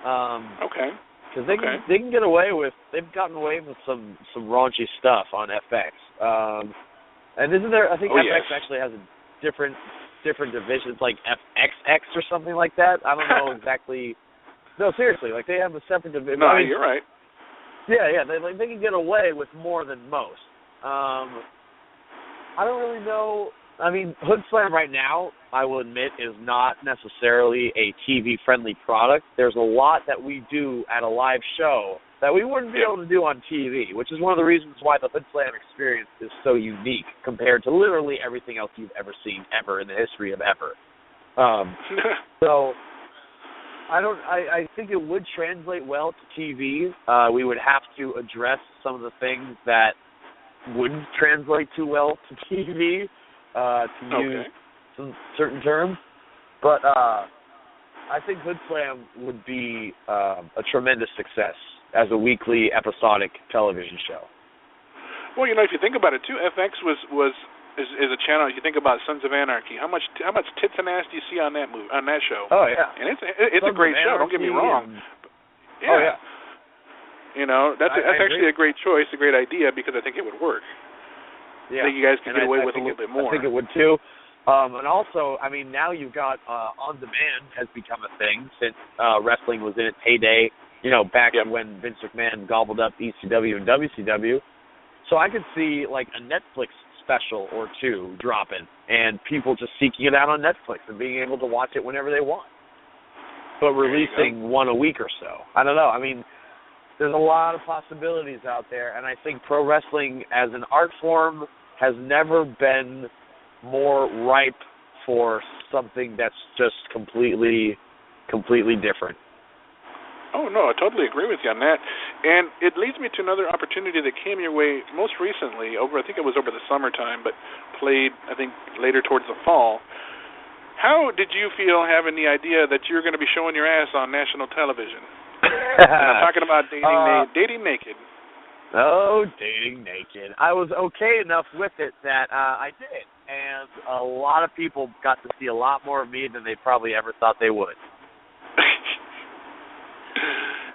Okay. Because they can get away with, they've gotten away with some raunchy stuff on FX. And isn't there, I think FX actually has a different divisions, like FXX or something like that. I don't know exactly. No, seriously, like they have a separate division. No, you're right. Yeah, they can get away with more than most. I don't really know. I mean, Hood Slam right now, I will admit, is not necessarily a TV-friendly product. There's a lot that we do at a live show that we wouldn't be able to do on TV, which is one of the reasons why the Hood Slam experience is so unique compared to literally everything else you've ever seen ever in the history of ever. So I think it would translate well to TV. We would have to address some of the things that wouldn't translate too well to TV, to use some certain terms. But I think Hood Slam would be a tremendous success as a weekly episodic television show. Well, if you think about it too, FX is a channel. You think about Sons of Anarchy. How much tits and ass do you see on that show? Oh yeah, and it's a great show. Don't get me wrong. That's actually a great choice, a great idea, because I think it would work. Yeah. I think you guys can get away with a little bit more. I think it would too. And also, I mean, now you've got on demand has become a thing since wrestling was in its heyday. Back when Vince McMahon gobbled up ECW and WCW. So I could see like a Netflix special or two dropping, and people just seeking it out on Netflix and being able to watch it whenever they want. But releasing one a week or so. I don't know. I mean, there's a lot of possibilities out there, and I think pro wrestling as an art form has never been more ripe for something that's just completely different. Oh, no, I totally agree with you on that. And it leads me to another opportunity that came your way most recently, I think it was over the summertime, but played, I think, later towards the fall. How did you feel having the idea that you're going to be showing your ass on national television? And I'm talking about dating naked. Oh, dating naked. I was okay enough with it that I did. And a lot of people got to see a lot more of me than they probably ever thought they would.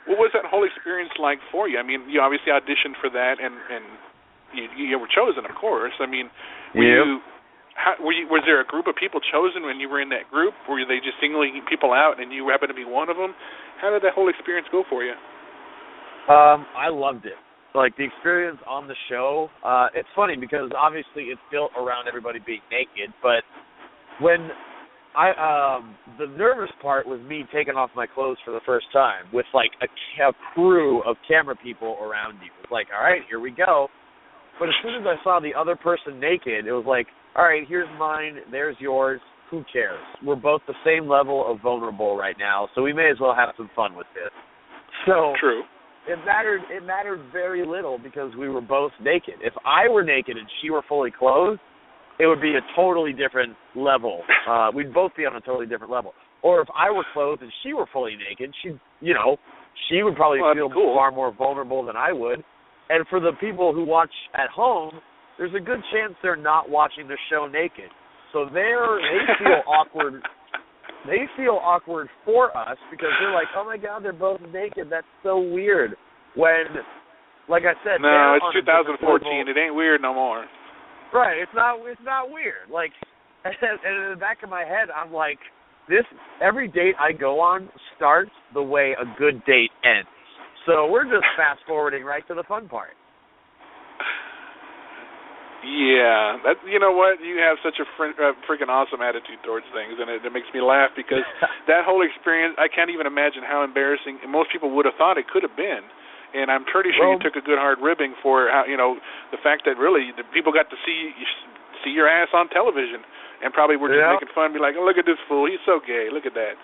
What was that whole experience like for you? I mean, you obviously auditioned for that, and you were chosen, of course. I mean, was there a group of people chosen when you were in that group? Were they just singling people out, and you happened to be one of them? How did that whole experience go for you? I loved it. Like, the experience on the show, it's funny because obviously it's built around everybody being naked, but when the nervous part was me taking off my clothes for the first time with, like, a crew of camera people around you. It's like, all right, here we go. But as soon as I saw the other person naked, it was like, all right, here's mine, there's yours, who cares? We're both the same level of vulnerable right now, so we may as well have some fun with this. So true. It mattered very little because we were both naked. If I were naked and she were fully clothed, it would be a totally different level. We'd both be on a totally different level. Or if I were clothed and she were fully naked, she would probably feel far more vulnerable than I would. And for the people who watch at home, there's a good chance they're not watching the show naked. So they feel awkward. They feel awkward for us because they're like, oh my God, they're both naked. That's so weird. When, like I said, no, it's 2014. It ain't weird no more. Right, it's not weird. Like, and in the back of my head, I'm like, every date I go on starts the way a good date ends. So we're just fast forwarding right to the fun part. Yeah, you know what? You have such a freaking awesome attitude towards things, and it makes me laugh because that whole experience, I can't even imagine how embarrassing most people would have thought it could have been. And I'm pretty sure you took a good hard ribbing for how, the fact that really the people got to see your ass on television, and probably were just making fun, be like, oh, look at this fool, he's so gay, look at that.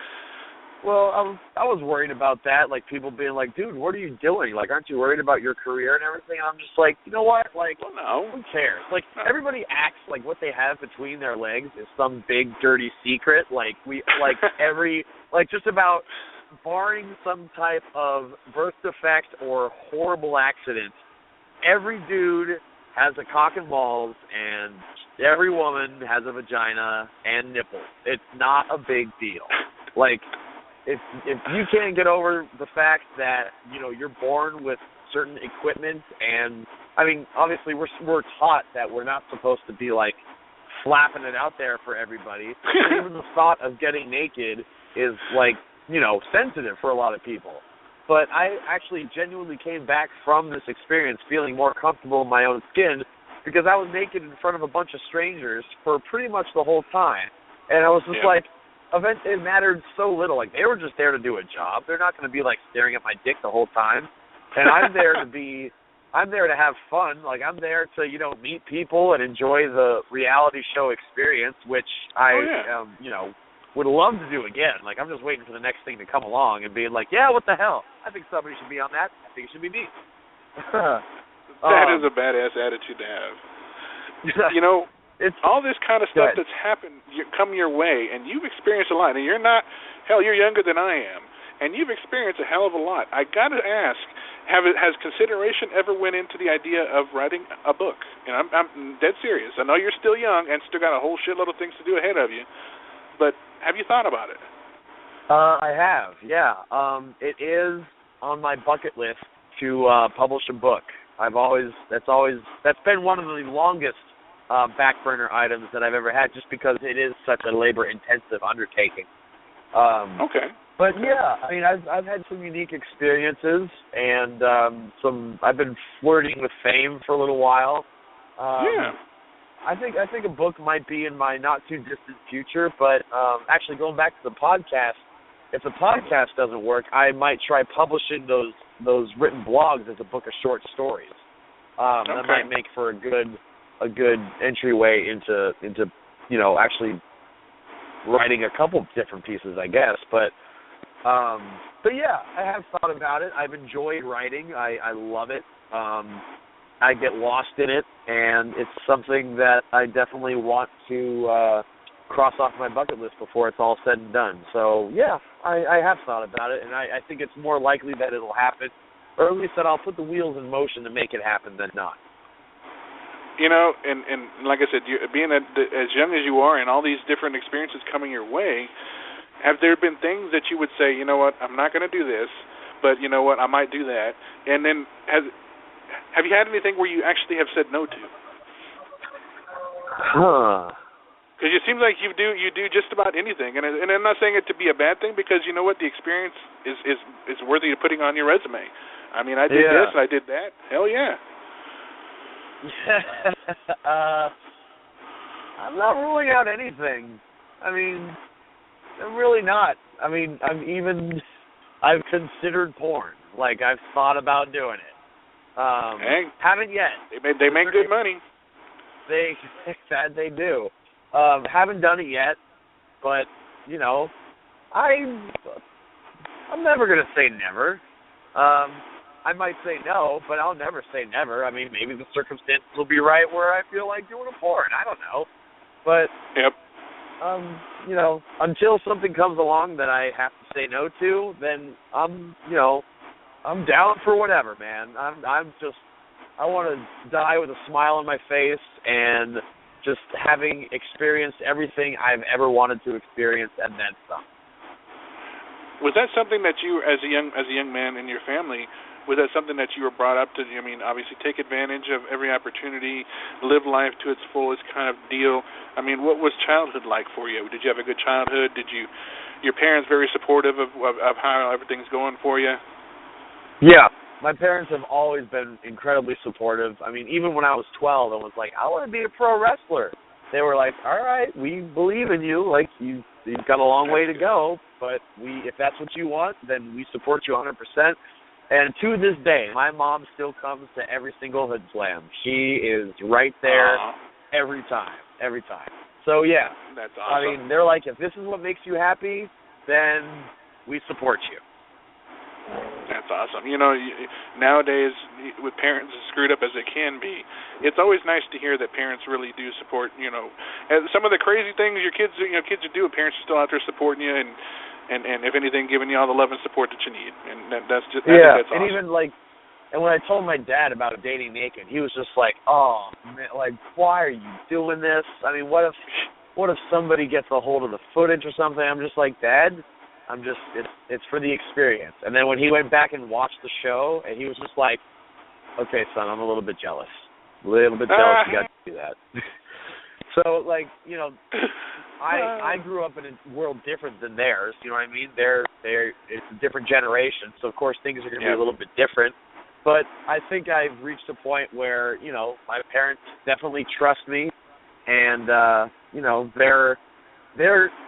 Well, I was worried about that, like people being like, dude, what are you doing? Like, aren't you worried about your career and everything? And I'm just like, you know what? Like, well, no. Who cares? Like, everybody acts like what they have between their legs is some big dirty secret. Like, just about barring some type of birth defect or horrible accident, every dude has a cock and balls, and every woman has a vagina and nipples. It's not a big deal. Like, if you can't get over the fact that, you're born with certain equipment, and, I mean, obviously we're taught that we're not supposed to be, like, flapping it out there for everybody. Even the thought of getting naked is, like, sensitive for a lot of people. But I actually genuinely came back from this experience feeling more comfortable in my own skin because I was naked in front of a bunch of strangers for pretty much the whole time. And I was just like, it mattered so little. Like, they were just there to do a job. They're not going to be, like, staring at my dick the whole time. And I'm there to have fun. Like, I'm there to, meet people and enjoy the reality show experience, which I, would love to do again. Like, I'm just waiting for the next thing to come along and being like, yeah, what the hell? I think somebody should be on that. I think it should be me. That is a badass attitude to have. It's all this kind of stuff that's happened come your way, and you've experienced a lot. And you're younger than I am, and you've experienced a hell of a lot. I got to ask, has consideration ever went into the idea of writing a book? And I'm dead serious. I know you're still young and still got a whole shitload of things to do ahead of you, but have you thought about it? I have, yeah. It is on my bucket list to publish a book. That's been one of the longest back burner items that I've ever had, just because it is such a labor-intensive undertaking. Okay. But yeah, I mean, I've had some unique experiences, and I've been flirting with fame for a little while. I think a book might be in my not too distant future, but actually going back to the podcast, if the podcast doesn't work, I might try publishing those written blogs as a book of short stories. That might make for a good entryway into actually writing a couple different pieces, I guess. But yeah, I have thought about it. I've enjoyed writing. I love it. I get lost in it, and it's something that I definitely want to cross off my bucket list before it's all said and done. So, yeah, I have thought about it, and I think it's more likely that it'll happen, or at least that I'll put the wheels in motion to make it happen than not. And like I said, being as young as you are and all these different experiences coming your way, have there been things that you would say, you know what, I'm not going to do this, but you know what, I might do that? And then have you had anything where you actually have said no to? Because it seems like you do just about anything, and I'm not saying it to be a bad thing, because you know what, the experience is worthy of putting on your resume. I mean, I did this, I did that. Hell yeah. I'm not ruling out anything. I mean, I'm really not. I mean, I've considered porn. Like, I've thought about doing it. Haven't yet. They make good money. They do. Haven't done it yet, but I'm never gonna say never. I might say no, but I'll never say never. I mean, maybe the circumstances will be right where I feel like doing a porn. I don't know, but until something comes along that I have to say no to, then I'm down for whatever, man. I want to die with a smile on my face and just having experienced everything I've ever wanted to experience and then some. Was that something that you, as a young man in your family, was that something that you were brought up to? I mean, obviously, take advantage of every opportunity, live life to its fullest kind of deal. I mean, what was childhood like for you? Did you have a good childhood? Your parents very supportive of how everything's going for you? Yeah, my parents have always been incredibly supportive. I mean, even when I was 12 and was like, I want to be a pro wrestler, they were like, all right, we believe in you. Like, you've got a long way to go, but if that's what you want, then we support you 100%. And to this day, my mom still comes to every single Hood Slam. She is right there every time. So, yeah. That's awesome. I mean, they're like, if this is what makes you happy, then we support you. That's awesome. You know, nowadays, with parents as screwed up as they can be, it's always nice to hear that parents really do support, you know, and some of the crazy things your kids would do, parents are still out there supporting you and if anything, giving you all the love and support that you need. And that's just, I think that's awesome. And even like, and when I told my dad about dating naked, he was just like, oh, man, like, why are you doing this? I mean, what if somebody gets a hold of the footage or something? I'm just like, Dad, it's for the experience. And then when he went back and watched the show, and he was just like, okay, son, I'm a little bit jealous. You got to do that. So, like, you know, I grew up in a world different than theirs. You know what I mean? It's a different generation, so of course things are going to be a little bit different. But I think I've reached a point where, you know, my parents definitely trust me, and you know, they're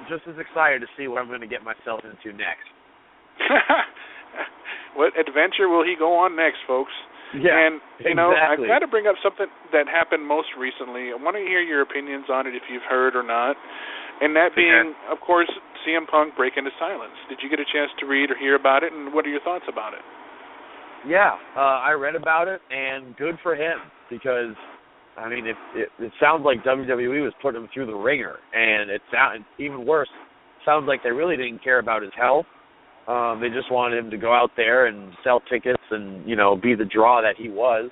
just as excited to see what I'm going to get myself into next. What adventure will he go on next, folks? Yeah, and, you know, exactly. I've got to bring up something that happened most recently. I want to hear your opinions on it, if you've heard or not. And that being, of course, CM Punk breaking his silence. Did you get a chance to read or hear about it, and what are your thoughts about it? Yeah, I read about it, and good for him, because, I mean, it sounds like WWE was putting him through the ringer, and it sounds even worse. It sounds like they really didn't care about his health. They just wanted him to go out there and sell tickets and, you know, be the draw that he was.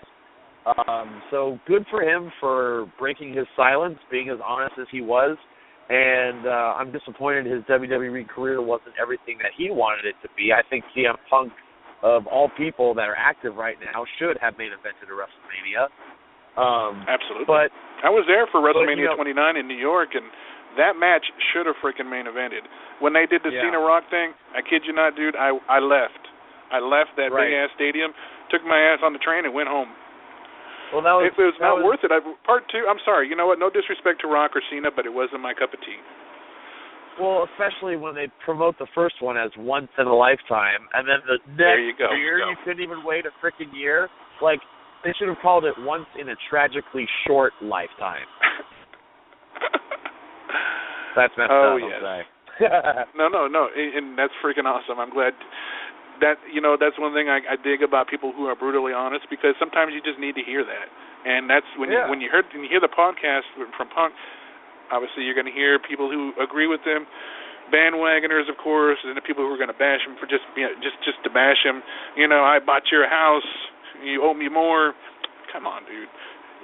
So good for him for breaking his silence, being as honest as he was. And I'm disappointed his WWE career wasn't everything that he wanted it to be. I think CM Punk, of all people that are active right now, should have main evented a WrestleMania. Absolutely. But I was there for WrestleMania 29 in New York, and that match should have freaking main evented. When they did the Cena Rock thing, I kid you not, dude, I left. I left that big-ass stadium, took my ass on the train, and went home. Well, it was not worth it. Part two, I'm sorry. You know what? No disrespect to Rock or Cena, but it wasn't my cup of tea. Well, especially when they promote the first one as once in a lifetime, and then the next year you couldn't even wait a freaking year. Like, they should have called it once in a tragically short lifetime. That's messed up, yes. I'll say. No, and that's freaking awesome. I'm glad that, you know, that's one thing I dig about people who are brutally honest, because sometimes you just need to hear that. And that's when you hear the podcast from Punk, obviously you're going to hear people who agree with him, bandwagoners, of course, and the people who are going to bash him for just to bash him. You know, I bought your house, you owe me more. Come on, dude.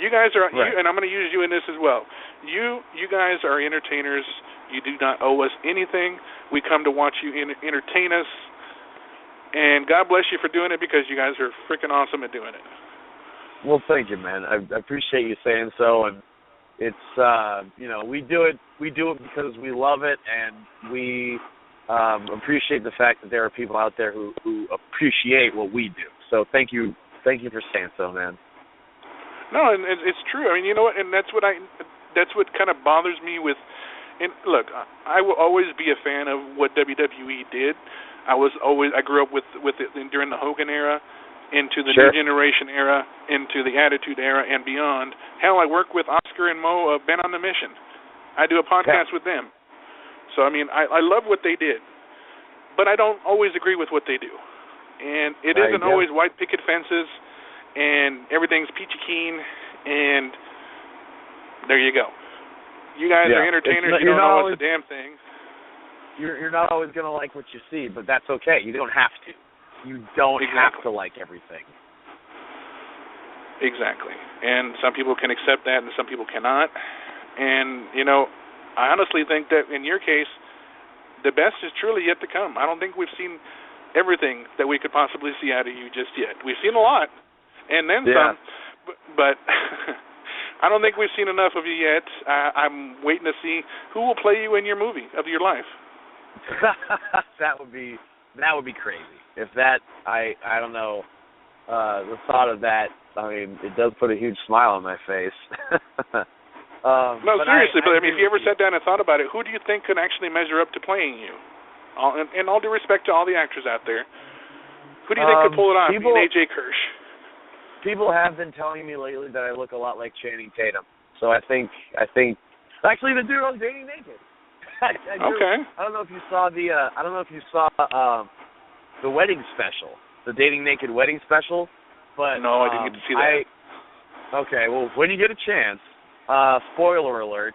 You guys are, and I'm going to use you in this as well. You guys are entertainers. You do not owe us anything. We come to watch you entertain us. And God bless you for doing it, because you guys are freaking awesome at doing it. Well, thank you, man. I appreciate you saying so. And it's, you know, we do it because we love it, and we appreciate the fact that there are people out there who appreciate what we do. So thank you for saying so, man. No, and it's true. I mean, you know what? And that's what kind of bothers me with. And look, I will always be a fan of what WWE did. I grew up with it during the Hogan era, into the New Generation era, into the Attitude era, and beyond. Hell, I work with Oscar and Mo of Ben on the Mission. I do a podcast with them. So I mean, I love what they did, but I don't always agree with what they do. And it isn't always white picket fences and everything's peachy keen, and there you go. You guys are entertainers. You don't know us a damn thing. You're not always going to like what you see, but that's okay. You don't have to. You don't have to like everything. Exactly. And some people can accept that and some people cannot. And, I honestly think that in your case, the best is truly yet to come. I don't think we've seen everything that we could possibly see out of you just yet. We've seen a lot, and then some, but I don't think we've seen enough of you yet. I'm waiting to see who will play you in your movie of your life. That would be crazy. If that, I don't know, the thought of that, I mean, it does put a huge smile on my face. No, seriously, but if you ever sat down and thought about it, who do you think could actually measure up to playing you? In all due respect to all the actors out there, who do you think could pull it off? AJ Kirsch. People have been telling me lately that I look a lot like Channing Tatum. So I think actually the dude I was dating naked. Okay. I don't know if you saw the wedding special, the Dating Naked wedding special, but no, I didn't get to see that. Okay, well, when you get a chance, spoiler alert,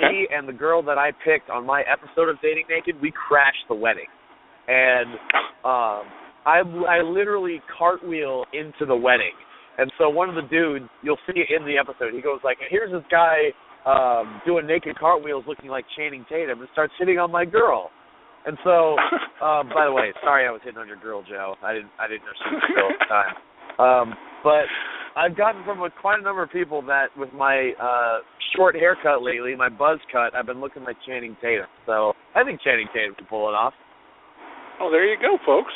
me and the girl that I picked on my episode of Dating Naked, we crashed the wedding. And I literally cartwheel into the wedding. And so one of the dudes, you'll see it in the episode, he goes like, here's this guy doing naked cartwheels looking like Channing Tatum and starts hitting on my girl. And so, by the way, sorry I was hitting on your girl, Joe. I didn't know she was a girl at the time. But I've gotten from quite a number of people that with my short haircut lately, my buzz cut, I've been looking like Channing Tatum. So I think Channing Tatum can pull it off. Oh, there you go, folks.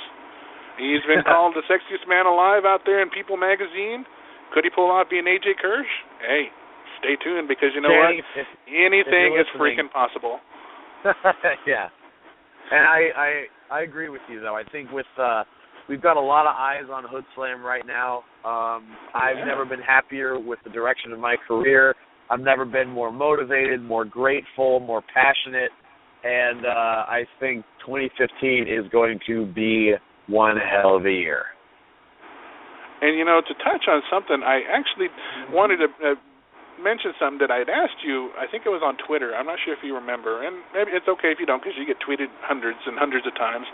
He's been called the sexiest man alive out there in People magazine. Could he pull off being AJ Kirsch? Hey, stay tuned because you know Channing, what? Anything is freaking possible. Yeah. And I agree with you, though. I think with we've got a lot of eyes on Hood Slam right now. I've never been happier with the direction of my career. I've never been more motivated, more grateful, more passionate. And I think 2015 is going to be one hell of a year. And, to touch on something, I actually wanted to mention something that I'd asked you. I think it was on Twitter. I'm not sure if you remember. And maybe it's okay if you don't because you get tweeted hundreds and hundreds of times.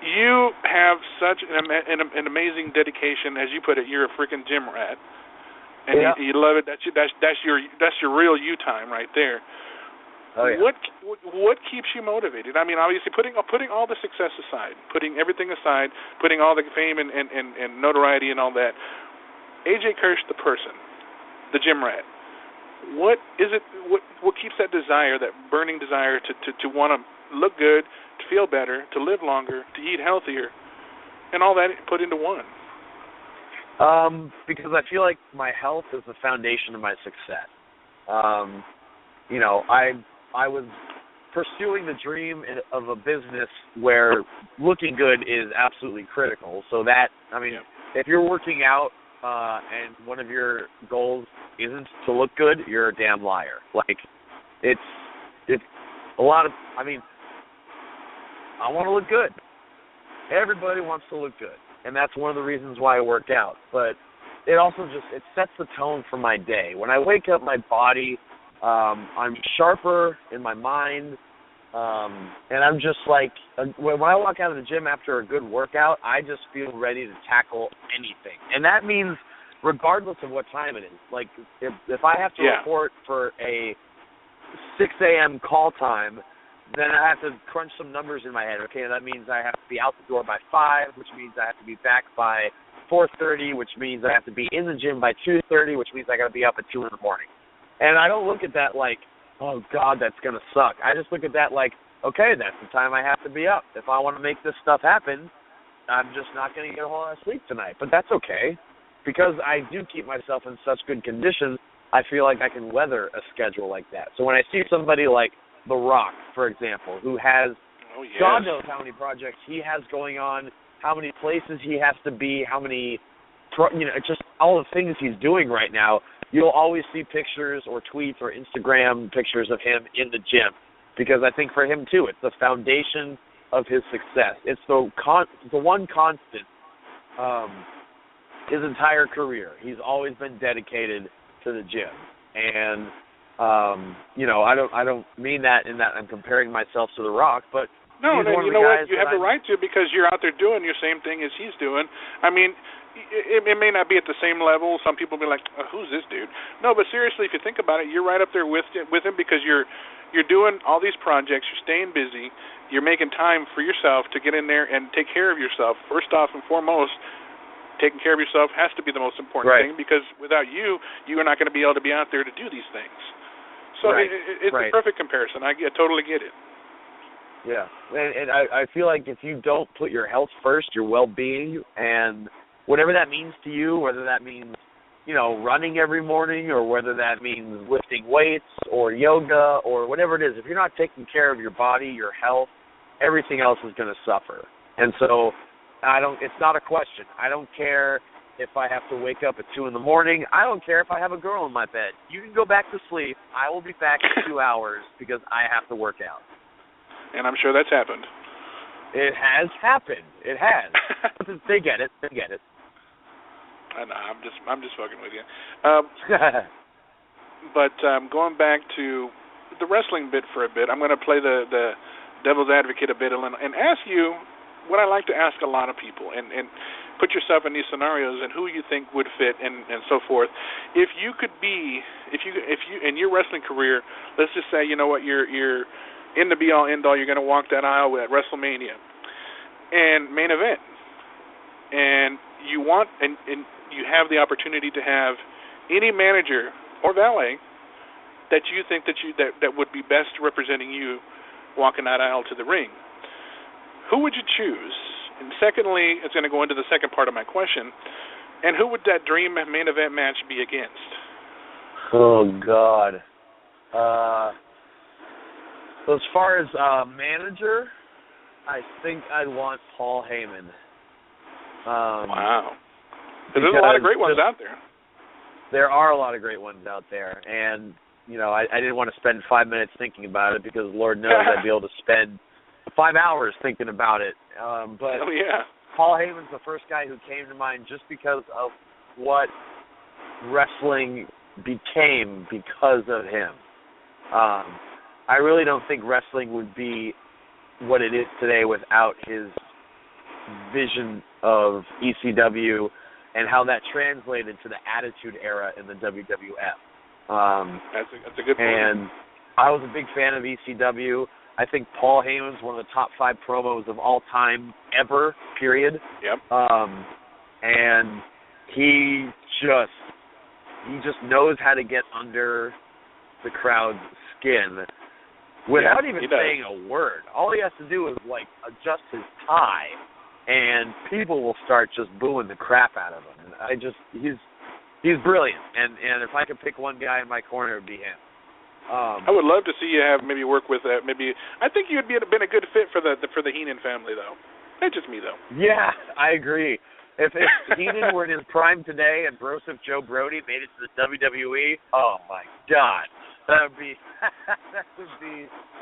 You have such an amazing dedication. As you put it, you're a freaking gym rat. And you love it. That's your real you time right there. Oh, yeah. What keeps you motivated? I mean, obviously, putting all the success aside, putting everything aside, putting all the fame and notoriety and all that, AJ Kirsch, the person, the gym rat, what is it? What keeps that desire, that burning desire to want to look good, to feel better, to live longer, to eat healthier, and all that put into one? Because I feel like my health is the foundation of my success. I was pursuing the dream of a business where looking good is absolutely critical. So that, if you're working out and one of your goals isn't to look good, you're a damn liar. Like, it's a lot of, I want to look good. Everybody wants to look good. And that's one of the reasons why I work out. But it also it sets the tone for my day. When I wake up, my body, I'm sharper in my mind, and I'm just like, when I walk out of the gym after a good workout, I just feel ready to tackle anything. And that means regardless of what time it is. Like, if I have to report for a 6 a.m. call time, then I have to crunch some numbers in my head. Okay, that means I have to be out the door by 5, which means I have to be back by 4:30, which means I have to be in the gym by 2:30, which means I got to be up at 2 in the morning. And I don't look at that like, oh, God, that's going to suck. I just look at that like, okay, that's the time I have to be up. If I want to make this stuff happen, I'm just not going to get a whole lot of sleep tonight. But that's okay, because I do keep myself in such good condition, I feel like I can weather a schedule like that. So when I see somebody like The Rock, for example, who has God knows how many projects he has going on, how many places he has to be, how many, just all the things he's doing right now, you'll always see pictures or tweets or Instagram pictures of him in the gym, because I think for him, too, it's the foundation of his success. It's the one constant his entire career. He's always been dedicated to the gym. And, I don't mean that in that I'm comparing myself to The Rock, but No, he's and one you of the know guys what? You have the right to, because you're out there doing your same thing as he's doing. I mean, it may not be at the same level. Some people will be like, who's this dude? No, but seriously, if you think about it, you're right up there with him, because you're doing all these projects. You're staying busy. You're making time for yourself to get in there and take care of yourself. First off and foremost, taking care of yourself has to be the most important thing, because without you are not going to be able to be out there to do these things. So it's a perfect comparison. I totally get it. Yeah, and I feel like if you don't put your health first, your well-being, and whatever that means to you, whether that means, running every morning, or whether that means lifting weights or yoga or whatever it is, if you're not taking care of your body, your health, everything else is going to suffer. And so it's not a question. I don't care if I have to wake up at 2 in the morning. I don't care if I have a girl in my bed. You can go back to sleep. I will be back in 2 hours because I have to work out. And I'm sure that's happened. It has happened. It has. They get it. I know. I'm just fucking with you. But going back to the wrestling bit for a bit, I'm going to play the devil's advocate a bit and ask you what I like to ask a lot of people, and put yourself in these scenarios and who you think would fit and so forth. If you in your wrestling career, let's just say, you know what, you're in the be-all, end-all, you're going to walk that aisle at WrestleMania and main event, and you want and you have the opportunity to have any manager or valet that you think that would be best representing you walking that aisle to the ring, who would you choose? And secondly, it's going to go into the second part of my question, and who would that dream main event match be against? Oh, God. So as far as manager, I think I'd want Paul Heyman. Wow. There's a lot of great ones out there. There are a lot of great ones out there. And, I didn't want to spend 5 minutes thinking about it, because Lord knows I'd be able to spend 5 hours thinking about it. But Paul Heyman's the first guy who came to mind, just because of what wrestling became because of him. I really don't think wrestling would be what it is today without his vision of ECW and how that translated to the Attitude Era in the WWF. That's a good point. And I was a big fan of ECW. I think Paul Heyman's one of the top 5 promos of all time ever, period. Yep. And he just knows how to get under the crowd's skin without even saying a word. All he has to do is adjust his tie, and people will start just booing the crap out of him. He's brilliant. And if I could pick one guy in my corner, it would be him. I would love to see you work with I think you'd been a good fit for the Heenan family, though. That's just me, though. Yeah, I agree. If Heenan were in his prime today and Broseph Joe Brody made it to the WWE, oh my God, that would be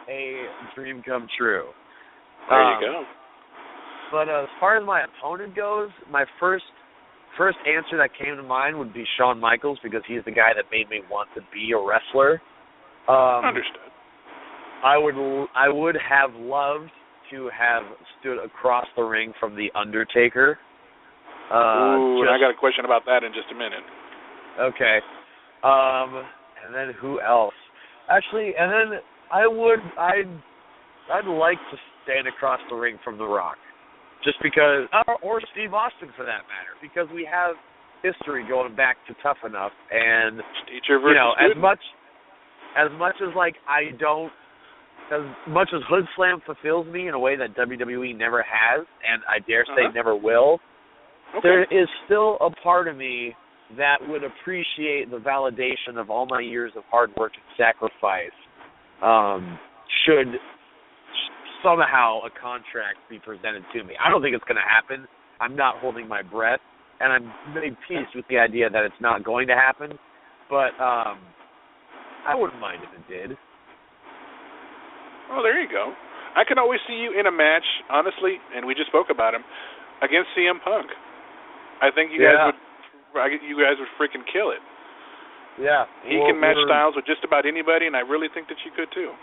a dream come true. There you go. But as far as my opponent goes, my first answer that came to mind would be Shawn Michaels, because he's the guy that made me want to be a wrestler. Understood. I would have loved to have stood across the ring from The Undertaker. And I got a question about that in just a minute. Okay. And then who else? Actually, and then I'd like to stand across the ring from The Rock, just because, or Steve Austin for that matter, because we have history going back to Tough Enough, and teacher versus student. as much as Hood Slam fulfills me in a way that WWE never has, and I dare say never will, there is still a part of me that would appreciate the validation of all my years of hard work and sacrifice should somehow a contract be presented to me. I don't think it's going to happen. I'm not holding my breath, and I'm made peace with the idea that it's not going to happen, but I wouldn't mind if it did. Well, there you go. I can always see you in a match, honestly, and we just spoke about him, against CM Punk. I think you guys would freaking kill it. Yeah. He can match styles with just about anybody, and I really think that you could too.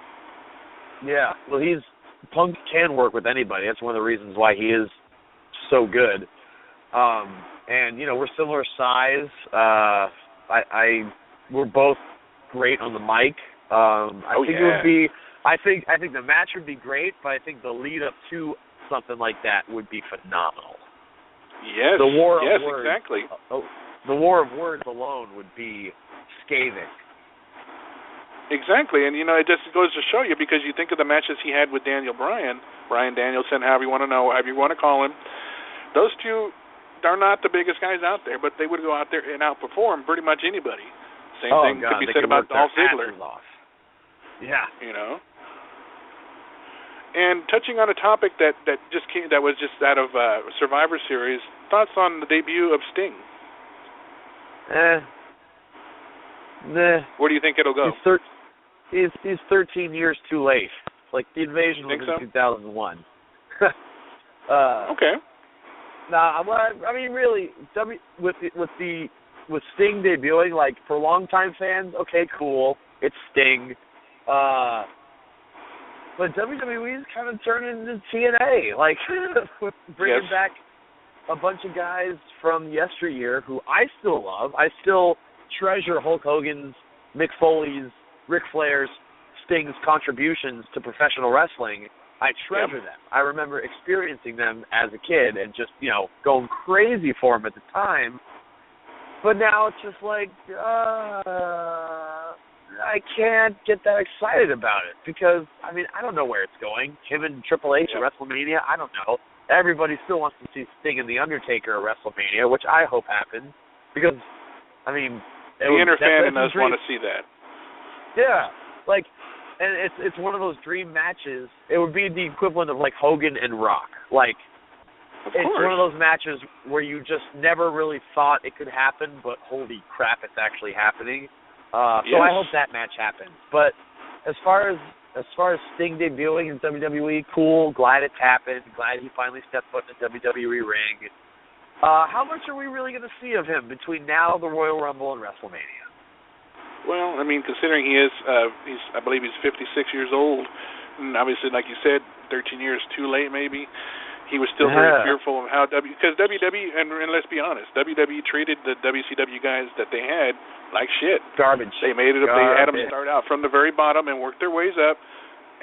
Yeah. Well, he's Punk can work with anybody. That's one of the reasons why he is so good. And we're similar size. We're both great on the mic. It would be. I think the match would be great, but I think the lead up to something like that would be phenomenal. Yes. The war of words, exactly. The war of words alone would be scathing. Exactly, and it just goes to show you, because you think of the matches he had with Daniel Bryan Danielson, however you want to call him. Those two are not the biggest guys out there, but they would go out there and outperform pretty much anybody. Same thing could be said about Dolph Ziggler. Yeah. And touching on a topic that was just out of Survivor Series, thoughts on the debut of Sting? Where do you think it'll go? He's 13 years too late. Like, the invasion was in 2001. Okay. Nah, I mean, really, with Sting debuting, like, for longtime fans, okay, cool, it's Sting. But WWE's kind of turning into TNA, like, with bringing back a bunch of guys from yesteryear who I still love. I still treasure Hulk Hogan's, Mick Foley's, Ric Flair's, Sting's contributions to professional wrestling. I treasure them. I remember experiencing them as a kid and just, going crazy for them at the time. But now it's just like, I can't get that excited about it because, I mean, I don't know where it's going. Him and Triple H at WrestleMania, I don't know. Everybody still wants to see Sting and The Undertaker at WrestleMania, which I hope happens because, I mean... The inner fan in us want to see that. Yeah, like, and it's one of those dream matches. It would be the equivalent of, like, Hogan and Rock. Like, it's one of those matches where you just never really thought it could happen, but holy crap, it's actually happening. So I hope that match happens. But as far as Sting debuting in WWE, cool. Glad it's happened. Glad he finally stepped foot in the WWE ring. How much are we really going to see of him between now, the Royal Rumble, and WrestleMania? Well, I mean, considering I believe he's 56 years old, and obviously, like you said, 13 years too late, maybe. He was still very fearful of how because WWE, and let's be honest, WWE treated the WCW guys that they had like shit. Garbage. They made it. They had them start out from the very bottom and work their ways up,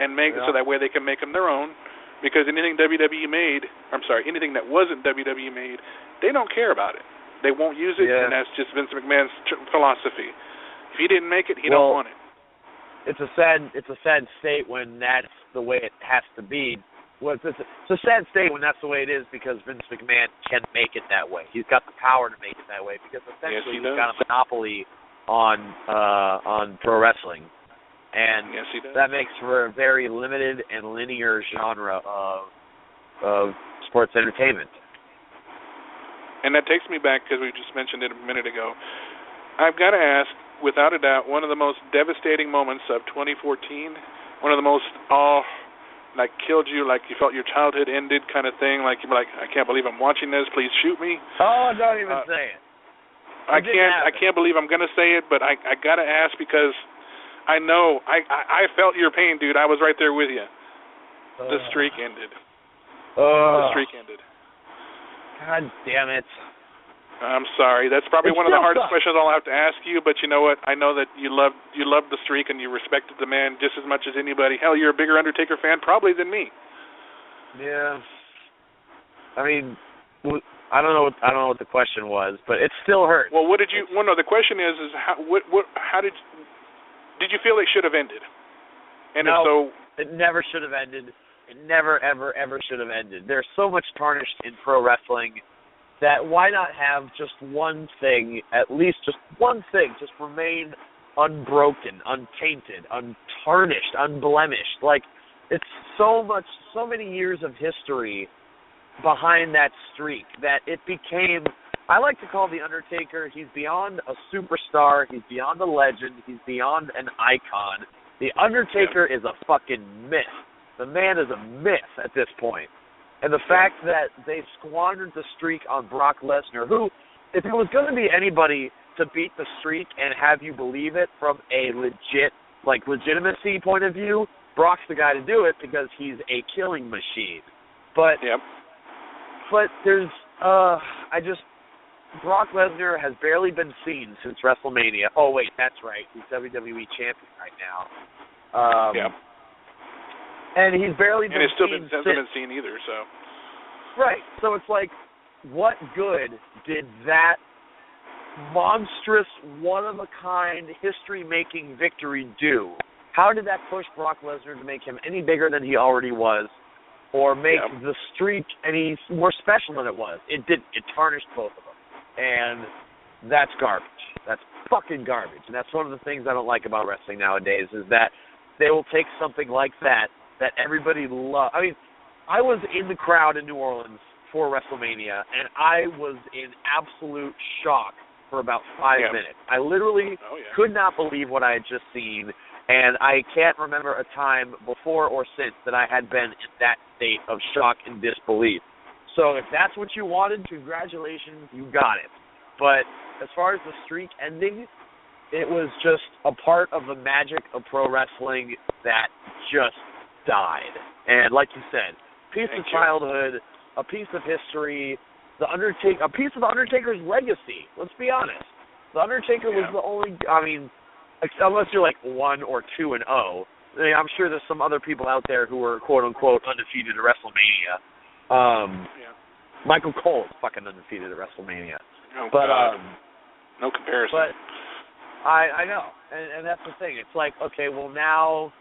and make so that way they can make them their own. Because anything anything that wasn't WWE made, they don't care about it. They won't use it, and that's just Vince McMahon's philosophy. If he didn't make it, he don't want it. It's a sad state when that's the way it has to be. Well, it's a sad state when that's the way it is because Vince McMahon can make it that way. He's got the power to make it that way because essentially he's got a monopoly on pro wrestling. And that makes for a very limited and linear genre of sports entertainment. And that takes me back, because we just mentioned it a minute ago. I've got to ask, without a doubt, one of the most devastating moments of 2014, one of the most, like killed you, like you felt your childhood ended kind of thing, like you're like, I can't believe I'm watching this, please shoot me. Oh, don't even say it. I can't believe I'm going to say it, but I got to ask because I know, I felt your pain, dude. I was right there with you. The streak ended. The streak ended. God damn it. I'm sorry. That's probably one of the hardest questions I'll have to ask you, but you know what? I know that you loved the streak and you respected the man just as much as anybody. Hell, you're a bigger Undertaker fan probably than me. Yeah. I mean, I don't know what the question was, but it still hurt. Well, what did you? Well, no. The question is how did you feel it should have ended? And no, if so, it never should have ended. It never, ever, ever should have ended. There's so much tarnished in pro wrestling that why not have just one thing, at least just one thing, just remain unbroken, untainted, untarnished, unblemished. Like, it's so many years of history behind that streak that it became, I like to call The Undertaker, he's beyond a superstar, he's beyond a legend, he's beyond an icon. The Undertaker is a fucking myth. The man is a myth at this point. And the fact that they squandered the streak on Brock Lesnar, who, if it was going to be anybody to beat the streak and have you believe it from a legitimacy point of view, Brock's the guy to do it because he's a killing machine. But there's Brock Lesnar has barely been seen since WrestleMania. Oh wait, that's right. He's WWE champion right now. And he's barely been seen. And hasn't been seen either. So. Right. So it's like, what good did that monstrous, one-of-a-kind, history-making victory do? How did that push Brock Lesnar to make him any bigger than he already was, or make the streak any more special than it was? It didn't. It tarnished both of them. And that's garbage. That's fucking garbage. And that's one of the things I don't like about wrestling nowadays, is that they will take something like that everybody loves. I mean, I was in the crowd in New Orleans for WrestleMania, and I was in absolute shock for about 5 minutes. I literally could not believe what I had just seen, and I can't remember a time before or since that I had been in that state of shock and disbelief. So if that's what you wanted, congratulations, you got it. But as far as the streak ending, it was just a part of the magic of pro wrestling that just died. And like you said, piece of childhood, a piece of history, a piece of the Undertaker's legacy. Let's be honest. The Undertaker was the only. I mean, unless you're like 1 or 2-0, I'm sure there's some other people out there who were quote unquote undefeated at WrestleMania. Michael Cole is fucking undefeated at WrestleMania. Oh, but God. No comparison. But I know, and that's the thing. It's like, okay, well now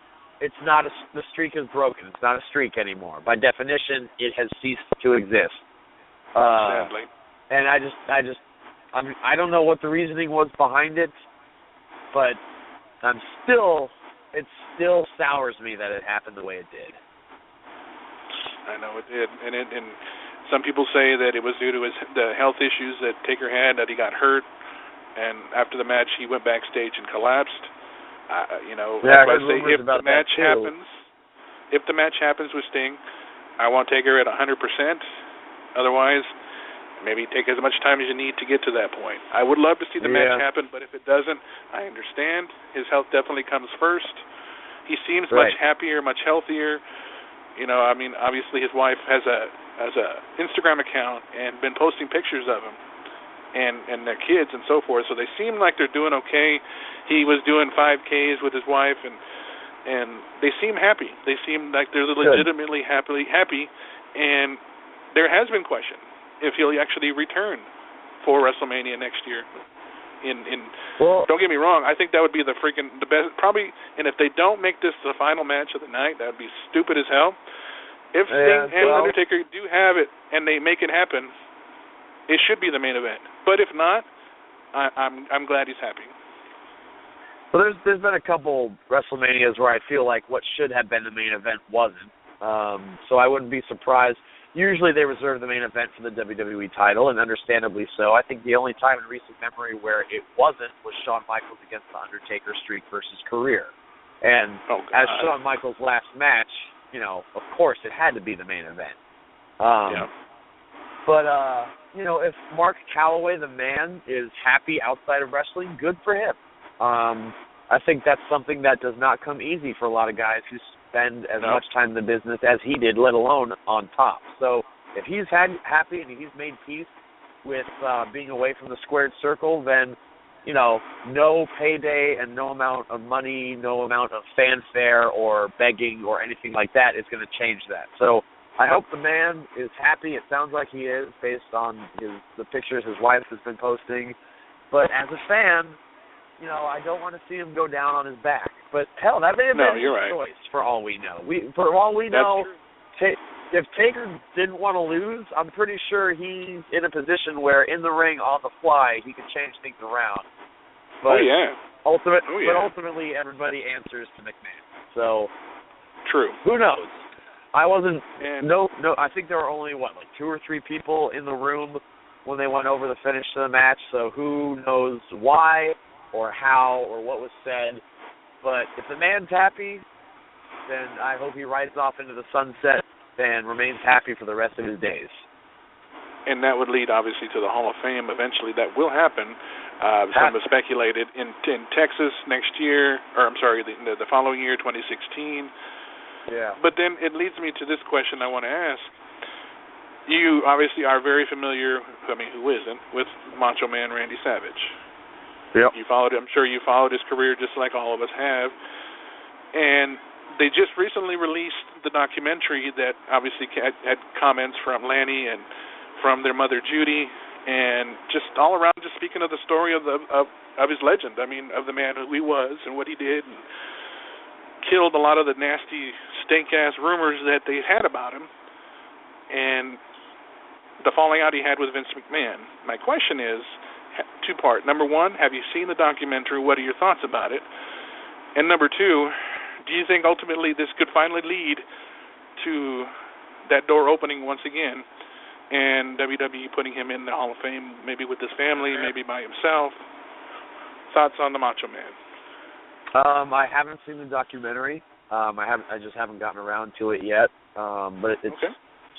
it's not the streak is broken. It's not a streak anymore. By definition, it has ceased to exist. Sadly. And I don't know what the reasoning was behind it, but it still sours me that it happened the way it did. I know it did, and some people say that it was due to the health issues that Taker had, that he got hurt, and after the match he went backstage and collapsed. That's why I say if the match happens with Sting, I want Taker at 100%. Otherwise, maybe take as much time as you need to get to that point. I would love to see the match happen, but if it doesn't, I understand. His health definitely comes first. He seems much happier, much healthier. I mean, obviously his wife has a Instagram account and been posting pictures of him and their kids and so forth. So they seem like they're doing okay. He was doing 5Ks with his wife, and they seem happy. They seem like they're legitimately happy. And there has been question if he'll actually return for WrestleMania next year. Don't get me wrong, I think that would be the best, probably. And if they don't make this the final match of the night, that would be stupid as hell. If Sting and Undertaker do have it and they make it happen, it should be the main event. But if not, I'm glad he's happy. Well, there's been a couple WrestleManias where I feel like what should have been the main event wasn't. So I wouldn't be surprised. Usually they reserve the main event for the WWE title, and understandably so. I think the only time in recent memory where it wasn't was Shawn Michaels against The Undertaker, streak versus career. And as Shawn Michaels' last match, of course it had to be the main event. But, if Mark Calloway, the man, is happy outside of wrestling, good for him. I think that's something that does not come easy for a lot of guys who spend as much time in the business as he did, let alone on top. So if he's happy and he's made peace with being away from the squared circle, then, no payday and no amount of money, no amount of fanfare or begging or anything like that is going to change that. So I hope the man is happy. It sounds like he is based on the pictures his wife has been posting. But as a fan, I don't want to see him go down on his back. But hell, that may have been his choice for all we know. For all we know, if Taker didn't want to lose, I'm pretty sure he's in a position where in the ring on the fly he can change things around. But ultimately everybody answers to McMahon. So true. Who knows? I wasn't I think there were only 2 or 3 people in the room when they went over the finish to the match, so who knows why or how or what was said. But if the man's happy, then I hope he rides off into the sunset and remains happy for the rest of his days. And that would lead, obviously, to the Hall of Fame eventually. That will happen. Some have speculated in Texas next year, or I'm sorry, the following year, 2016. Yeah. But then it leads me to this question I want to ask. You obviously are very familiar, who isn't, with Macho Man Randy Savage. Yep. I'm sure you followed his career just like all of us have. And they just recently released the documentary that obviously had comments from Lanny and from their mother Judy, and just all around just speaking of the story of his legend. Of the man who he was and what he did, and killed a lot of the nasty stink-ass rumors that they had about him, and the falling out he had with Vince McMahon. My question is two-part. Number one, have you seen the documentary? What are your thoughts about it? And number two, do you think ultimately this could finally lead to that door opening once again and WWE putting him in the Hall of Fame, maybe with his family, maybe by himself? Thoughts on the Macho Man? I haven't seen the documentary. I just haven't gotten around to it yet. But it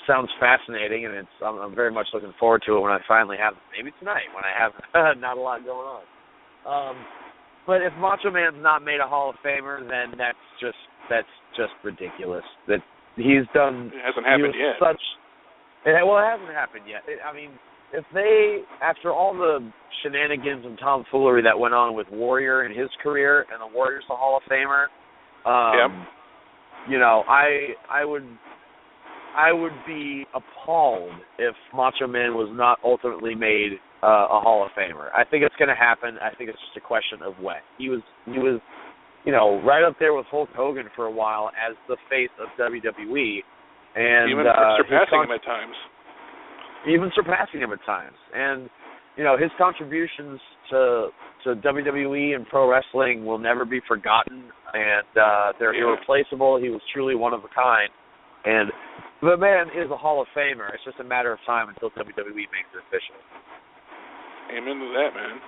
sounds fascinating, and I'm very much looking forward to it when I finally have it. Maybe tonight when I have not a lot going on. But if Macho Man's not made a Hall of Famer, then that's just ridiculous. That he's done. It hasn't happened yet. It hasn't happened yet. If they, after all the shenanigans and tomfoolery that went on with Warrior in his career, and the Warrior's the Hall of Famer, I would be appalled if Macho Man was not ultimately made a Hall of Famer. I think it's going to happen. I think it's just a question of when. He was, right up there with Hulk Hogan for a while as the face of WWE, and even surpassing him at times. Even surpassing him at times, and his contributions to WWE and pro wrestling will never be forgotten, and they're irreplaceable. He was truly one of a kind, and the man is a Hall of Famer. It's just a matter of time until WWE makes it official. Amen to that, man.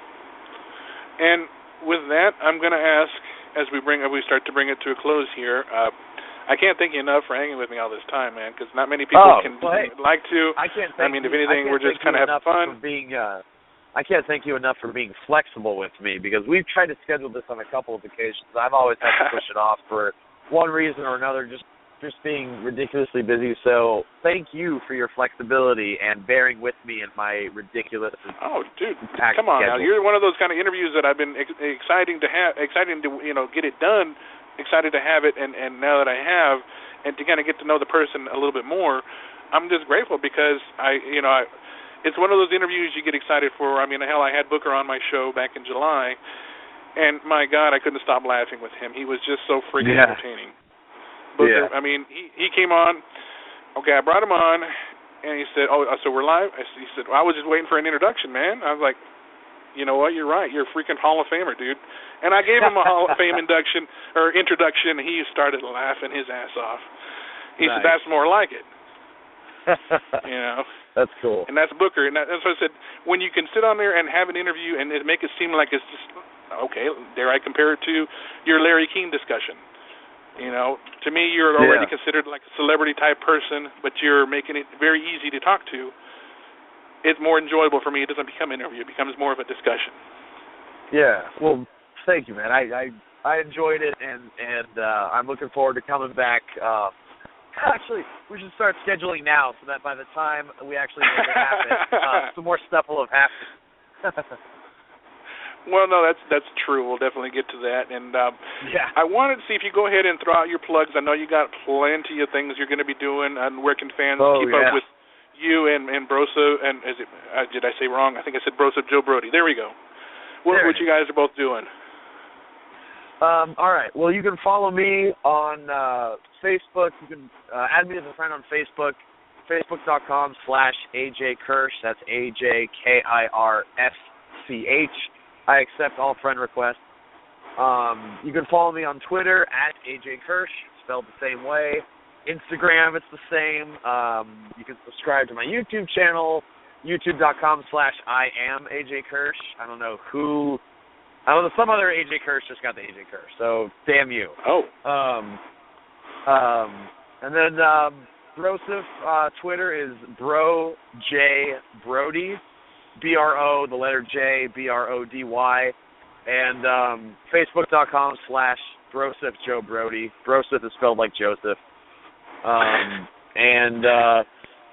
And with that, I'm going to ask, as we start to bring it to a close here, I can't thank you enough for hanging with me all this time, man, because not many people like to. I can't thank if anything, we're just kind of having fun. I can't thank you enough for being flexible with me, because we've tried to schedule this on a couple of occasions. I've always had to push it off for one reason or another, just being ridiculously busy. So thank you for your flexibility and bearing with me in my ridiculous. Oh, dude, come on now! You're one of those kind of interviews that I've been excited to get it done. Excited to have it, and now that I have, and to kind of get to know the person a little bit more, I'm just grateful because it's one of those interviews you get excited for. Hell, I had Booker on my show back in July, and my God, I couldn't stop laughing with him. He was just so freaking entertaining. Booker, he came on. Okay, I brought him on, and he said, "Oh, so we're live?" He said, "Well, I was just waiting for an introduction, man." I was like, "You know what? You're right. You're a freaking Hall of Famer, dude." And I gave him a Hall of Fame introduction, and he started laughing his ass off. He said, "That's more like it." That's cool. And that's Booker, and that's what I said. When you can sit on there and have an interview and make it seem like it's just okay, dare I compare it to your Larry King discussion? To me, you're already considered like a celebrity type person, but you're making it very easy to talk to. It's more enjoyable for me. It doesn't become an interview; it becomes more of a discussion. Yeah. Well, thank you, man. I enjoyed it, and I'm looking forward to coming back. Actually, we should start scheduling now so that by the time we actually make it happen, some more stuff will have happened. Well, no, that's true. We'll definitely get to that. And I wanted to see if you go ahead and throw out your plugs. I know you got plenty of things you're going to be doing, and where can fans keep up with you and Broso? And did I say wrong? I think I said Broso Joe Brody. There we go. What you guys are both doing? All right. Well, you can follow me on Facebook. You can add me as a friend on Facebook. Facebook.com/AJ Kirsch. That's AJKIRSCH. I accept all friend requests. You can follow me on Twitter @AJ Kirsch, spelled the same way. Instagram, it's the same. You can subscribe to my YouTube channel, youtube.com/IamAJ Kirsch. I don't know, some other AJ Kirsch just got the AJ Kirsch, so damn you. Oh. And then Broseph Twitter is BroJBrody. BRO, the letter J, BRODY, and Facebook.com/Broseph Joe Brody. Broseph is spelled like Joseph. And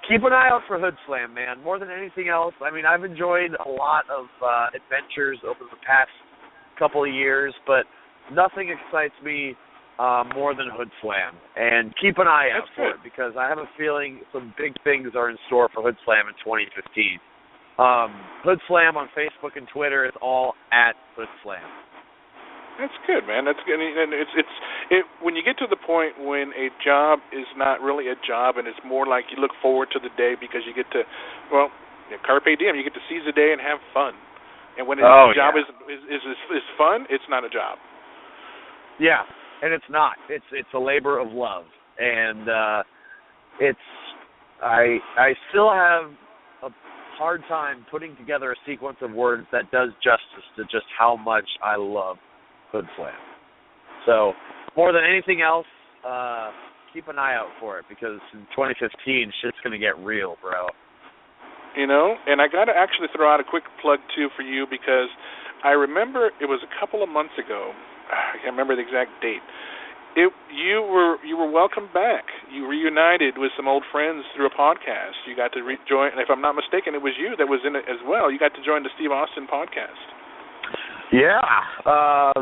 keep an eye out for Hood Slam, man. More than anything else, I mean, I've enjoyed a lot of adventures over the past couple of years, but nothing excites me more than Hood Slam. And keep an eye out for it, because I have a feeling some big things are in store for Hood Slam in 2015. Hood Slam on Facebook and Twitter is all at Hood Slam. That's good, man. That's good. And when you get to the point when a job is not really a job and it's more like you look forward to the day because you get to, well, carpe diem, you get to seize the day and have fun. And when a job is fun, it's not a job. Yeah, and it's not. It's a labor of love, and I still have a hard time putting together a sequence of words that does justice to just how much I love Hood Slam. So, more than anything else, keep an eye out for it, because in 2015, shit's going to get real, bro. You know, and I got to actually throw out a quick plug, too, for you, because I remember it was a couple of months ago. I can't remember the exact date. You were welcomed back. You reunited with some old friends through a podcast. You got to join, and if I'm not mistaken, it was you that was in it as well. You got to join the Steve Austin podcast. Yeah,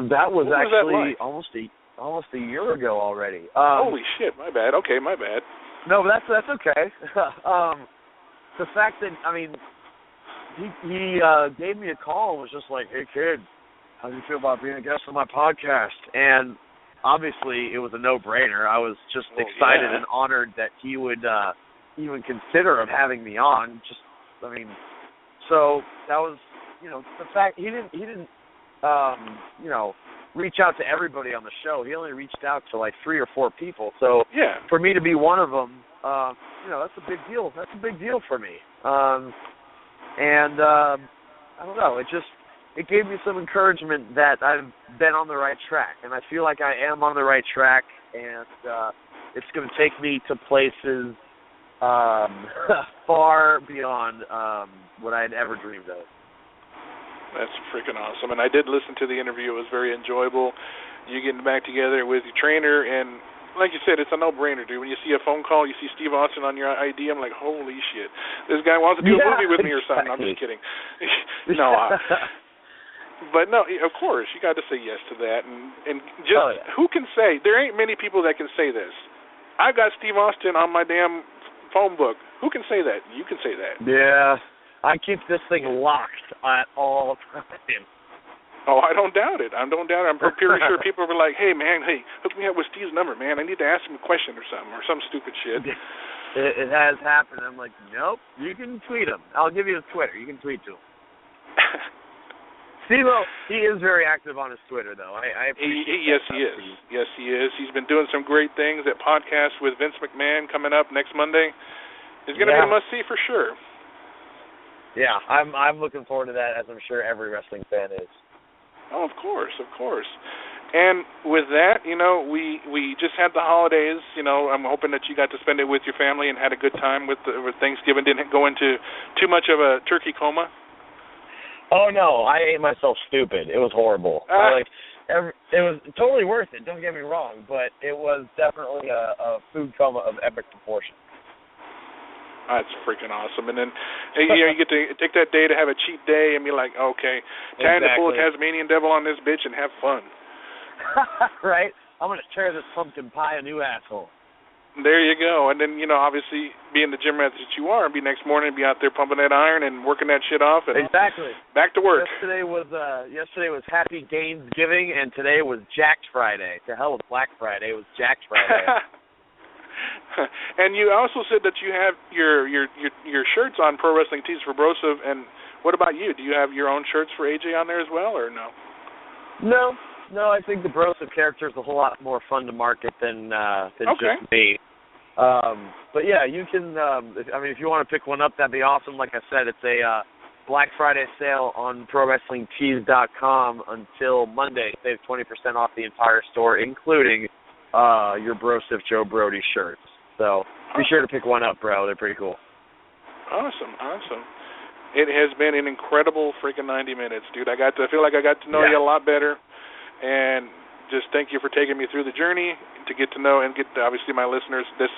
that was actually like? almost a year ago already. Holy shit! My bad. Okay, my bad. No, but that's okay. The fact that, I mean, he gave me a call and was just like, "Hey kid, how do you feel about being a guest on my podcast?" And obviously, it was a no-brainer. I was just excited and honored that he would even consider of having me on. So that was, the fact he didn't. Reach out to everybody on the show. He only reached out to like 3 or 4 people. So for me to be one of them, that's a big deal. That's a big deal for me. I don't know. It gave me some encouragement that I've been on the right track, and I feel like I am on the right track, and it's going to take me to places far beyond what I had ever dreamed of. That's freaking awesome. And I did listen to the interview. It was very enjoyable. You getting back together with your trainer, and like you said, it's a no-brainer, dude. When you see a phone call, you see Steve Austin on your ID, I'm like, holy shit. This guy wants to do a movie with me or something. I'm just kidding. But no, of course, you got to say yes to that. And just, who can say, there ain't many people that can say this. I got Steve Austin on my damn phone book. Who can say that? You can say that. Yeah. I keep this thing locked at all times. Oh, I don't doubt it. I'm pretty sure people will be like, hey, hook me up with Steve's number, man. I need to ask him a question or something, or some stupid shit. It has happened. I'm like, nope, you can tweet him. I'll give you his Twitter. You can tweet to him. Steve-O, he is very active on his Twitter, though. I appreciate Yes, he is. Yes, he is. He's been doing some great things. That podcast with Vince McMahon coming up next Monday is going to be a must-see for sure. Yeah, I'm looking forward to that, as I'm sure every wrestling fan is. Oh, of course. And with that, we just had the holidays. I'm hoping that you got to spend it with your family and had a good time with Thanksgiving. Didn't go into too much of a turkey coma. Oh no, I ate myself stupid. It was horrible. It was totally worth it. Don't get me wrong, but it was definitely a food coma of epic proportions. That's freaking awesome. And then, you get to take that day to have a cheat day and be like, okay, time to pull a Tasmanian devil on this bitch and have fun. Right? I'm going to tear this pumpkin pie a new asshole. There you go. And then, obviously, being the gym rat that you are, be next morning, be out there pumping that iron and working that shit off. And exactly. Back to work. Yesterday was Happy Gainesgiving, and today was Jacked Friday. To hell with Black Friday. It was Jacked Friday. And you also said that you have your shirts on Pro Wrestling Tees for Broseph. And what about you? Do you have your own shirts for AJ on there as well, or no? No. I think the Broseph character is a whole lot more fun to market than just me. But yeah, you can. If you want to pick one up, that'd be awesome. Like I said, it's a Black Friday sale on ProWrestlingTees.com until Monday. Save 20% off the entire store, including your Broseph Joe Brody shirts. So be sure to pick one up, bro. They're pretty cool. Awesome. It has been an incredible freaking 90 minutes, dude. I feel like I got to know you a lot better, and just thank you for taking me through the journey to get to know and get, obviously, my listeners, this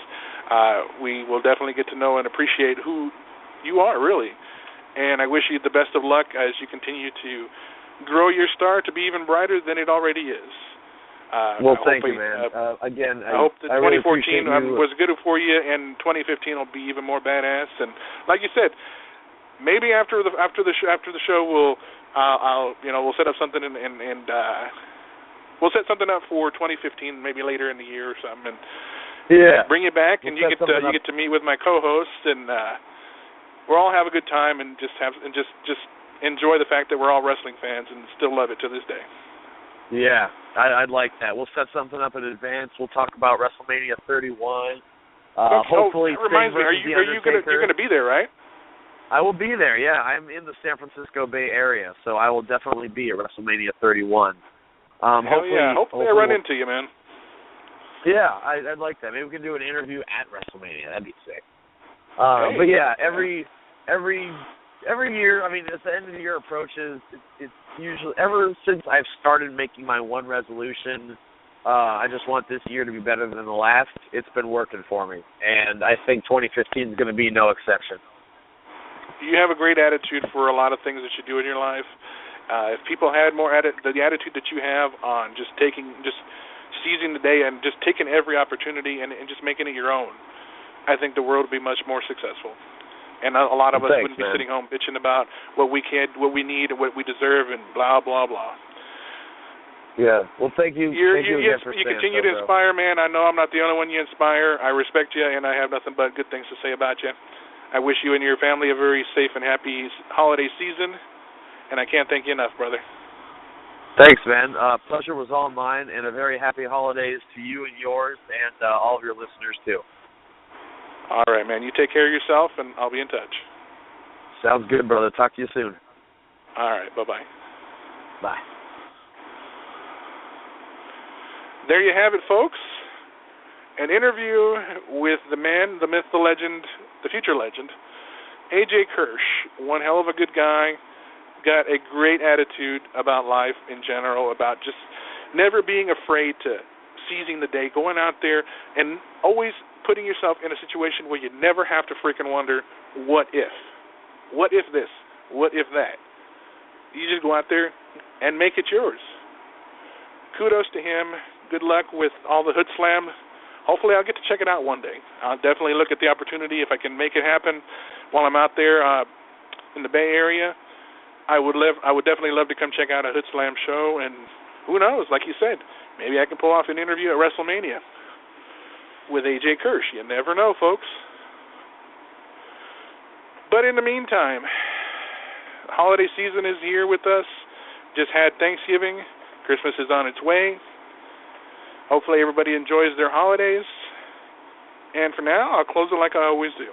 we will definitely get to know and appreciate who you are, really. And I wish you the best of luck as you continue to grow your star to be even brighter than it already is. Well, thank you, man. Again, I hope that 2014 really was good for you, and 2015 will be even more badass. And like you said, maybe after the show, we'll set up something and we'll set something up for 2015, maybe later in the year or something, and bring you back, and you get to meet with my co-host, and we'll all have a good time and just enjoy the fact that we're all wrestling fans and still love it to this day. Yeah, I'd like that. We'll set something up in advance. We'll talk about WrestleMania 31. Hopefully, that reminds me. You're going to be there, right? I will be there. Yeah, I'm in the San Francisco Bay Area, so I will definitely be at WrestleMania 31. Hopefully I run into you, man. Yeah, I'd like that. Maybe we can do an interview at WrestleMania. That'd be sick. But yeah, every year, I mean, as the end of the year approaches, it's usually, ever since I've started making my one resolution, I just want this year to be better than the last, it's been working for me. And I think 2015 is going to be no exception. You have a great attitude for a lot of things that you do in your life. If people had more the attitude that you have on just seizing the day and just taking every opportunity and just making it your own, I think the world would be much more successful. And a lot of us wouldn't be sitting home bitching about what we need, and what we deserve, and blah, blah, blah. Yeah. Well, thank you. You for continue to inspire, man. I know I'm not the only one you inspire. I respect you, and I have nothing but good things to say about you. I wish you and your family a very safe and happy holiday season, and I can't thank you enough, brother. Thanks, man. Pleasure was all mine, and a very happy holidays to you and yours, and all of your listeners, too. All right, man. You take care of yourself, and I'll be in touch. Sounds good, brother. Talk to you soon. All right. Bye-bye. Bye. There you have it, folks. An interview with the man, the myth, the legend, the future legend, AJ Kirsch. One hell of a good guy. Got a great attitude about life in general, about just never being afraid to seizing the day, going out there, and always putting yourself in a situation where you never have to freaking wonder, what if? What if this? What if that? You just go out there and make it yours. Kudos to him. Good luck with all the Hood Slam. Hopefully I'll get to check it out one day. I'll definitely look at the opportunity if I can make it happen while I'm out there in the Bay Area. I would definitely love to come check out a Hood Slam show, and who knows, like you said, maybe I can pull off an interview at WrestleMania with AJ Kirsch. You never know, folks. But in the meantime, holiday season is here with us. Just had Thanksgiving. Christmas is on its way. Hopefully everybody enjoys their holidays. And for now, I'll close it like I always do.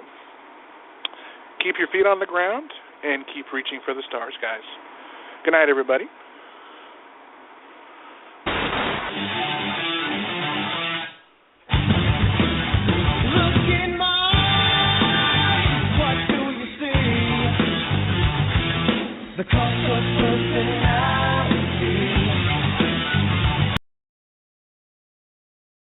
Keep your feet on the ground and keep reaching for the stars, guys. Good night, everybody. The clock was perfect.